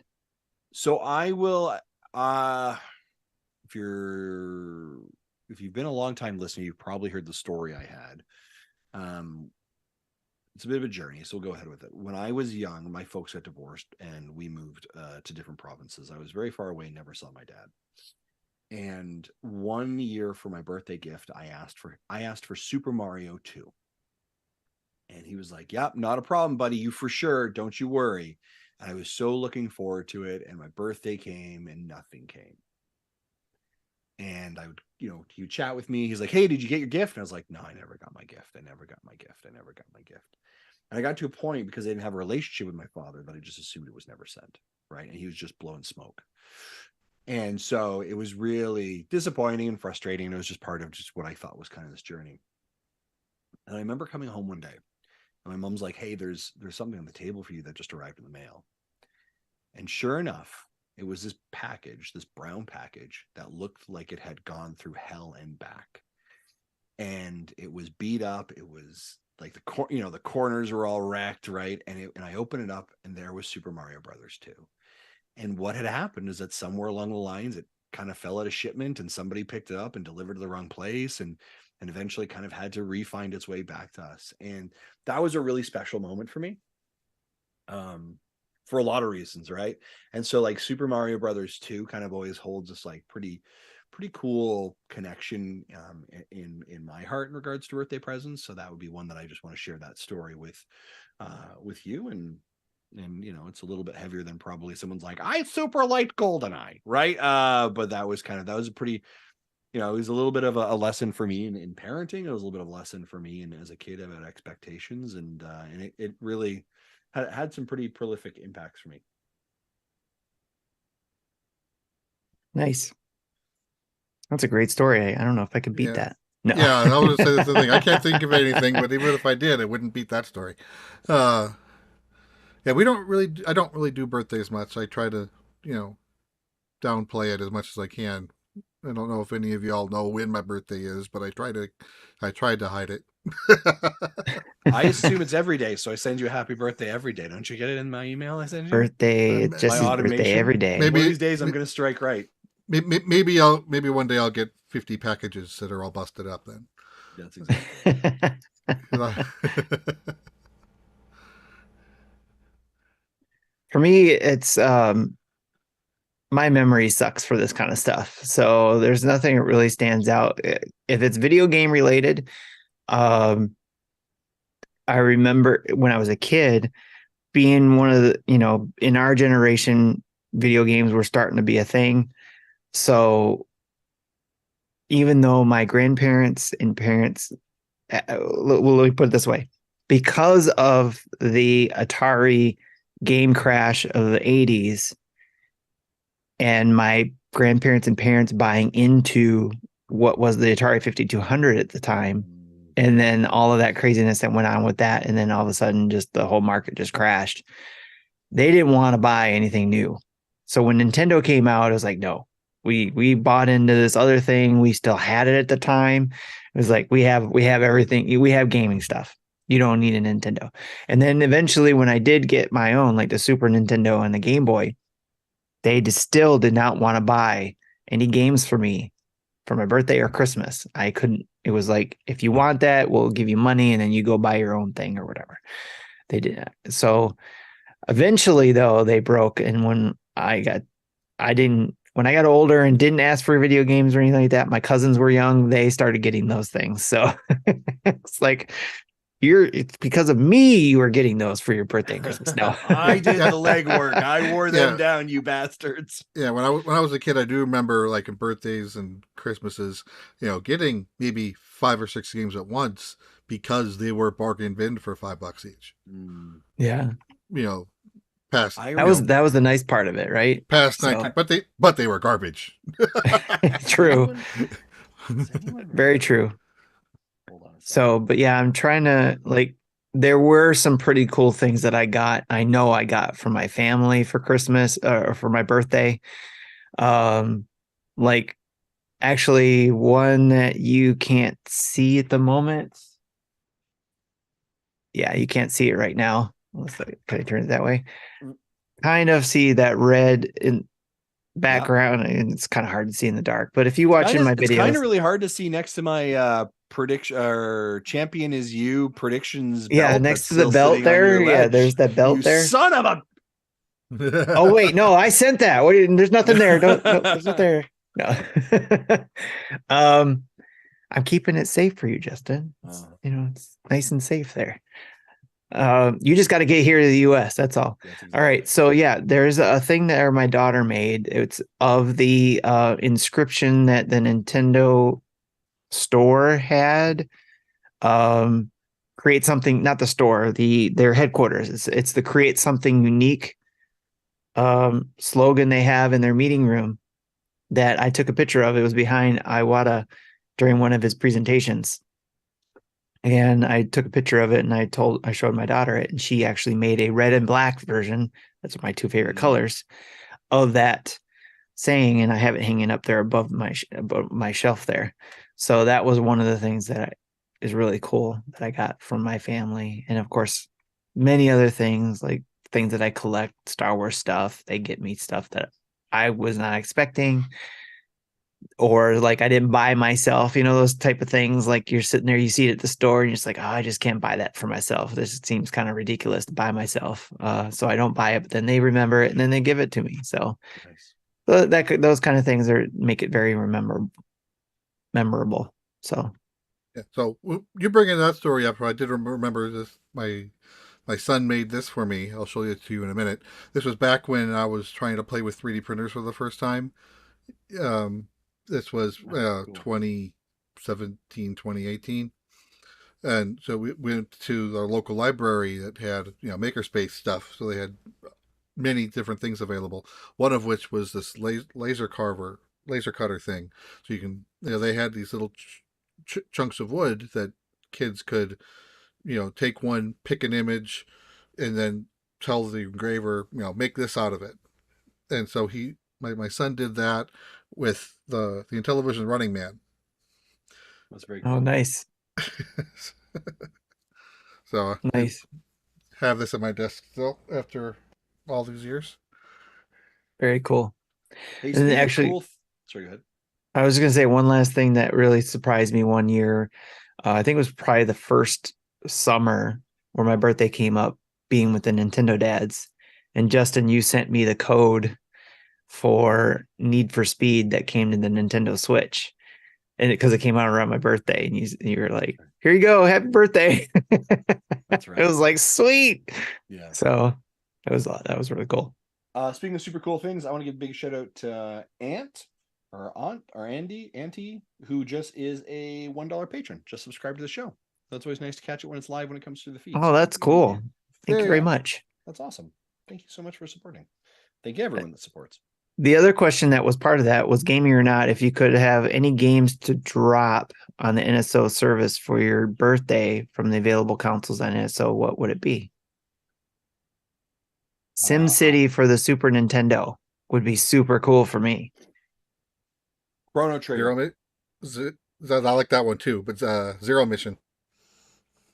S3: So I will, if you've been a long time listener, you've probably heard the story I had. It's a bit of a journey, so we'll go ahead with it. When I was young, my folks got divorced and we moved to different provinces. I was very far away, never saw my dad. And one year for my birthday gift, I asked for Super Mario 2. And he was like, yep, not a problem, buddy. You for sure. Don't you worry. And I was so looking forward to it. And my birthday came and nothing came. and I would, you know, he would chat with me. He's like, "Hey, did you get your gift?" And I was like, "No, I never got my gift. I never got my gift. I never got my gift." And I got to a point, because I didn't have a relationship with my father, that I just assumed it was never sent, right? And he was just blowing smoke. And so it was really disappointing and frustrating. It was just part of just what I thought was kind of this journey. And I remember coming home one day, and my mom's like, "Hey, there's something on the table for you that just arrived in the mail." And sure enough, it was this package, this brown package that looked like it had gone through hell and back. And it was beat up. It was like the corners were all wrecked, right? And I opened it up, and there was Super Mario Brothers 2. And what had happened is that somewhere along the lines, it kind of fell out of shipment, and somebody picked it up and delivered to the wrong place, and eventually kind of had to refind its way back to us. And that was a really special moment for me, for a lot of reasons, right? And so like Super Mario Brothers 2 kind of always holds this like pretty cool connection in my heart in regards to birthday presents. So that would be one that I just want to share that story with you. And you know, it's a little bit heavier than probably someone's like, "I super liked GoldenEye," right? But that was a pretty, you know, it was a little bit of a lesson for me in parenting. It was a little bit of a lesson for me and as a kid about expectations, and it really had some pretty prolific impacts for me.
S1: Nice. That's a great story. I don't know if I could beat that. No.
S2: Yeah, I was going to say that's the thing. I can't think of anything, but even if I did, it wouldn't beat that story. Yeah, I don't really do birthdays much. I try to, you know, downplay it as much as I can. I don't know if any of y'all know when my birthday is, but I tried to hide it.
S3: I assume it's every day, so I send you a happy birthday every day. Don't you get it in my email I send you?
S1: Birthday, it's just his birthday every day.
S2: Maybe
S3: one of these days I'm going to strike right.
S2: Maybe one day I'll get 50 packages that are all busted up then.
S3: That's exactly.
S1: For me, it's my memory sucks for this kind of stuff. So there's nothing that really stands out. If it's video game related, I remember when I was a kid being one of the, you know, in our generation, video games were starting to be a thing. So even though my grandparents and parents, let me put it this way, because of the Atari game crash of the 80s and my grandparents and parents buying into what was the Atari 5200 at the time, and then all of that craziness that went on with that, and then all of a sudden just the whole market just crashed, they didn't want to buy anything new. So when Nintendo came out, it was like, no, we bought into this other thing. We still had it at the time. It was like, we have everything. We have gaming stuff. You don't need a Nintendo. And then eventually when I did get my own, like the Super Nintendo and the Game Boy, they still did not want to buy any games for me for my birthday or Christmas. I couldn't. It was like, if you want that, we'll give you money and then you go buy your own thing or whatever. They did that. So eventually though, they broke. And when I got older and didn't ask for video games or anything like that, my cousins were young, they started getting those things. So it's like, it's because of me you were getting those for your birthday and Christmas. No.
S3: I did the legwork. I wore them down, you bastards.
S2: Yeah, when I was a kid, I do remember like in birthdays and Christmases, you know, getting maybe 5 or 6 games at once because they were bargain bin for $5 each.
S1: Yeah.
S2: You know, past
S1: that was the nice part of it, right?
S2: Past 19, but they were garbage.
S1: True. Very true. So, but yeah, I'm trying to, like, there were some pretty cool things that I got from my family for Christmas or for my birthday. Like actually one that you can't see at the moment. Yeah, you can't see it right now. Can I turn it that way? Kind of see that red in background, and it's kind of hard to see in the dark. But if you watch my videos,
S3: it's kind of really hard to see next to my prediction or champion is you predictions.
S1: Yeah, next to the belt there. Yeah, there's that belt there.
S3: Son of a.
S1: Oh wait, no, I sent that. There's nothing there. There's nothing there. No. I'm keeping it safe for you, Justin. You know, it's nice and safe there. You just got to get here to the US. That's all.
S3: That's exactly
S1: All right.
S3: it.
S1: So yeah, there's a thing that my daughter made. It's of the inscription that the Nintendo store had. Create something, not the store, their headquarters. It's the create something unique slogan they have in their meeting room that I took a picture of. It was behind Iwata during one of his presentations. And I took a picture of it and I showed my daughter it, and she actually made a red and black version. That's my two favorite colors of that saying. And I have it hanging up there above my shelf there. So that was one of the things that is really cool that I got from my family. And of course, many other things, like things that I collect, Star Wars stuff. They get me stuff that I was not expecting, or like I didn't buy myself, those type of things. Like you're sitting there, you see it at the store and you're just like, oh, I just can't buy that for myself. This seems kind of ridiculous to buy myself. So I don't buy it, but then they remember it and then they give it to me. So
S3: Nice.
S1: those kind of things make it very memorable. So
S2: Yeah. So you bringing that story up, I did remember this. My son made this for me. I'll show it to you in a minute. This was back when I was trying to play with 3D printers for the first time. This was
S3: Cool.
S2: 2017, 2018. And so we went to the local library that had, makerspace stuff. So they had many different things available. One of which was this laser cutter thing. So you can, they had these little chunks of wood that kids could, take one, pick an image, and then tell the engraver, make this out of it. And so my son did that with the Intellivision Running Man.
S3: That's very cool.
S1: oh, nice.
S2: So
S1: Nice.
S2: I have this at my desk still after all these years.
S1: Very cool.
S3: Hey,
S1: And
S3: speaking of
S1: actually,
S3: cool sorry, go ahead.
S1: I was going to say one last thing that really surprised me one year. I think it was probably the first summer where my birthday came up, being with the Nintendo dads. And Justin, you sent me the code for Need for Speed that came to the Nintendo Switch. And because it came out around my birthday, and you were like, "Here you go, happy birthday!"
S3: That's right.
S1: It was like sweet.
S3: Yeah.
S1: So that was really cool.
S3: Speaking of super cool things, I want to give a big shout out to Auntie, who just is a $1 patron. Just subscribe to the show. That's always nice to catch it when it's live when it comes through the feed.
S1: Oh, that's cool. Thank you very much.
S3: That's awesome. Thank you so much for supporting. Thank you everyone that supports.
S1: The other question that was part of that was, gaming or not, if you could have any games to drop on the NSO service for your birthday from the available consoles on NSO, what would it be? SimCity for the Super Nintendo would be super cool for me.
S3: Chrono Trigger.
S2: I like that one too, but Zero Mission.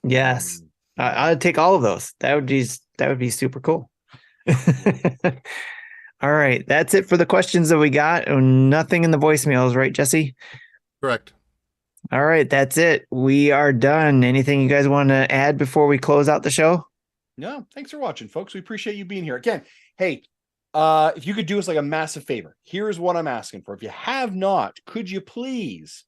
S1: Yes. I'd take all of those. That would be super cool. All right. That's it for the questions that we got. Nothing in the voicemails, right, Jesse?
S2: Correct.
S1: All right. That's it. We are done. Anything you guys want to add before we close out the show?
S3: No, thanks for watching, folks. We appreciate you being here. Again, hey, if you could do us like a massive favor, here's what I'm asking for. If you have not, could you please,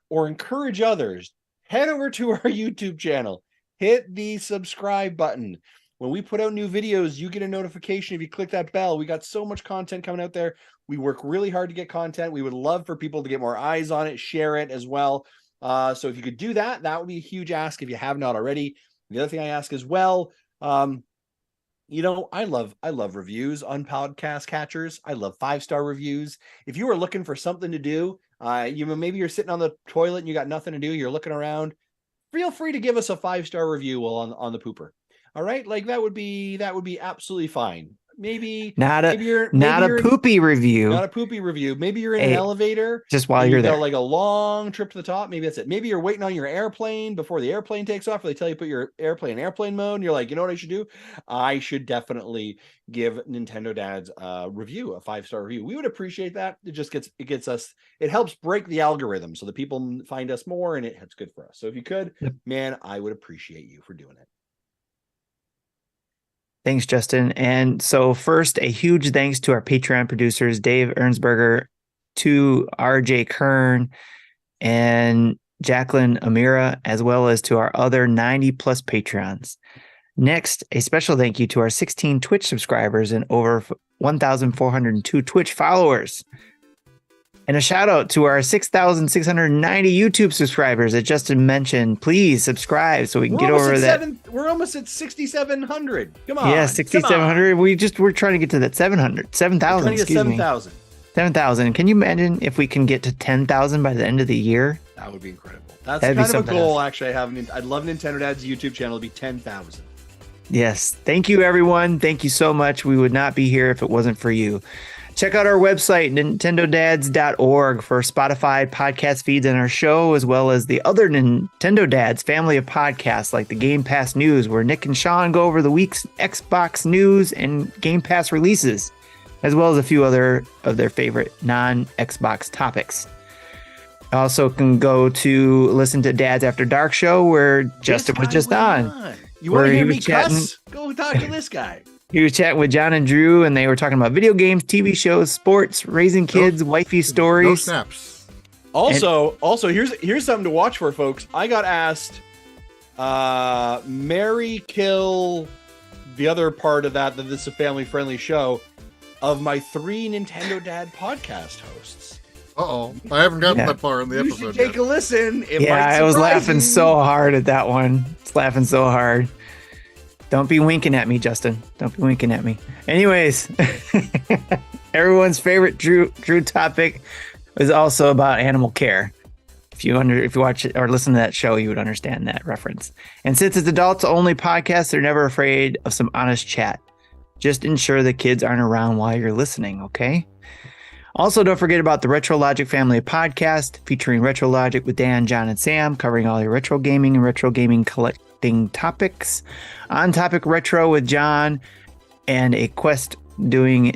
S3: or encourage others, head over to our YouTube channel, hit the subscribe button. When we put out new videos, you get a notification if you click that bell. We got so much content coming out there. We work really hard to get content. We would love for people to get more eyes on it, share it as well. So if you could do that, that would be a huge ask if you have not already. The other thing I ask as well, I love reviews on podcast catchers. I love 5-star reviews. If you are looking for something to do, maybe you're sitting on the toilet and you got nothing to do, you're looking around, feel free to give us a 5-star review on the pooper. All right, like that would be absolutely fine. Maybe
S1: not a poopy review.
S3: Not a poopy review. Maybe you're in an elevator.
S1: Just while you're there.
S3: Like a long trip to the top. Maybe that's it. Maybe you're waiting on your airplane before the airplane takes off, or they tell you put your airplane in airplane mode. And you're like, you know what I should do? I should definitely give Nintendo Dads a review, a 5-star review. We would appreciate that. It helps break the algorithm so that people find us more, and it's good for us. So if you could, man, I would appreciate you for doing it.
S1: Thanks, Justin. And so first, a huge thanks to our Patreon producers, Dave Ernsberger, to RJ Kern and Jacqueline Amira, as well as to our other 90 plus Patreons. Next, a special thank you to our 16 Twitch subscribers and over 1,402 Twitch followers. And a shout out to our 6,690 YouTube subscribers that Justin mentioned. Please subscribe so we can get over that.
S3: We're almost at 6,700. Come on.
S1: Yeah, 6,700. We're trying to get to that 700. 7,000.
S3: 7,000.
S1: 7,000. Can you imagine if we can get to 10,000 by the end of the year?
S3: That would be incredible. That's
S1: That'd
S3: kind of a goal, actually. I'd love Nintendo Dad's YouTube channel to be 10,000.
S1: Yes. Thank you, everyone. Thank you so much. We would not be here if it wasn't for you. Check out our website, nintendodads.org, for Spotify podcast feeds and our show, as well as the other Nintendo Dads family of podcasts like the Game Pass News, where Nick and Sean go over the week's Xbox news and Game Pass releases, as well as a few other of their favorite non-Xbox topics. Also can go to listen to Dad's After Dark show, where Justin was just on.
S3: You want to hear me cuss? Go talk to this guy.
S1: He was chatting with John and Drew, and they were talking about video games, TV shows, sports, raising kids, wifey stories.
S2: No snaps.
S3: Also, here's something to watch for, folks. I got asked, marry, kill, the other part of that this is a family-friendly show, of my 3 Nintendo Dad podcast hosts.
S2: Uh-oh. I haven't gotten that far in the episode.
S3: You should take a listen.
S1: I was laughing so hard at that one. It's laughing so hard. Don't be winking at me, Justin. Don't be winking at me. Anyways, everyone's favorite Drew topic is also about animal care. If you watch it or listen to that show, you would understand that reference. And since it's adults only podcast, they're never afraid of some honest chat. Just ensure the kids aren't around while you're listening, okay? Also, don't forget about the Retro Logic family of podcast, featuring Retro Logic with Dan, John, and Sam, covering all your retro gaming and retro gaming collecting topics. On Topic Retro with John, and a guest doing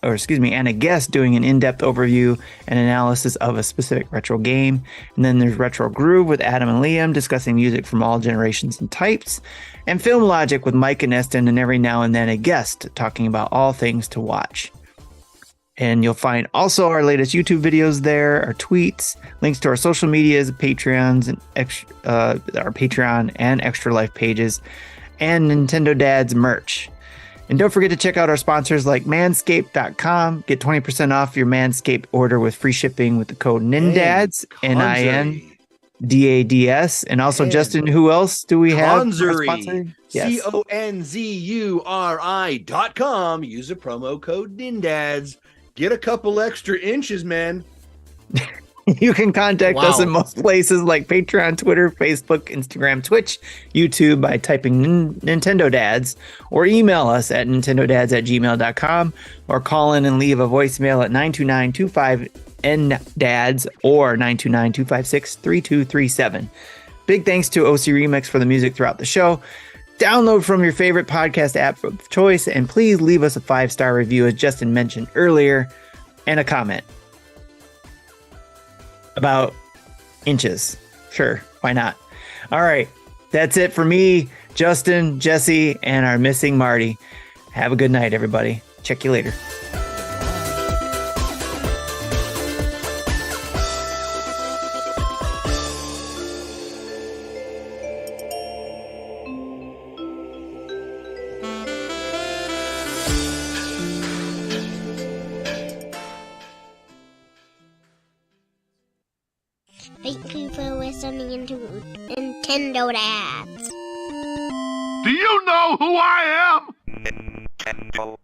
S1: an in-depth overview and analysis of a specific retro game. And then there's Retro Groove with Adam and Liam, discussing music from all generations and types. And Film Logic with Mike and Eston, and every now and then a guest talking about all things to watch. And you'll find also our latest YouTube videos there, our tweets, links to our social medias, Patreons, and our Patreon and Extra Life pages, and Nintendo Dad's merch. And don't forget to check out our sponsors like Manscaped.com. Get 20% off your Manscaped order with free shipping with the code NINDADS, NINDADS. And also, Justin, who else do we have?
S3: Conzury. Yes. CONZURI.com. Use the promo code NINDADS. Get a couple extra inches, man.
S1: You can contact us in most places like Patreon, Twitter, Facebook, Instagram, Twitch, YouTube by typing Nintendo Dads, or email us at nintendodads@gmail.com, or call in and leave a voicemail at 929-25-NDADS or 929-256-3237. Big thanks to OC Remix for the music throughout the show. Download from your favorite podcast app of choice, and please leave us a 5-star review, as Justin mentioned earlier, and a comment about inches. Sure, why not? All right, that's it for me, Justin, Jesse, and our missing Marty. Have a good night, everybody. Check you later.
S5: Thank you for listening into Nintendo Dads.
S6: Do you know who I am?
S7: Nintendo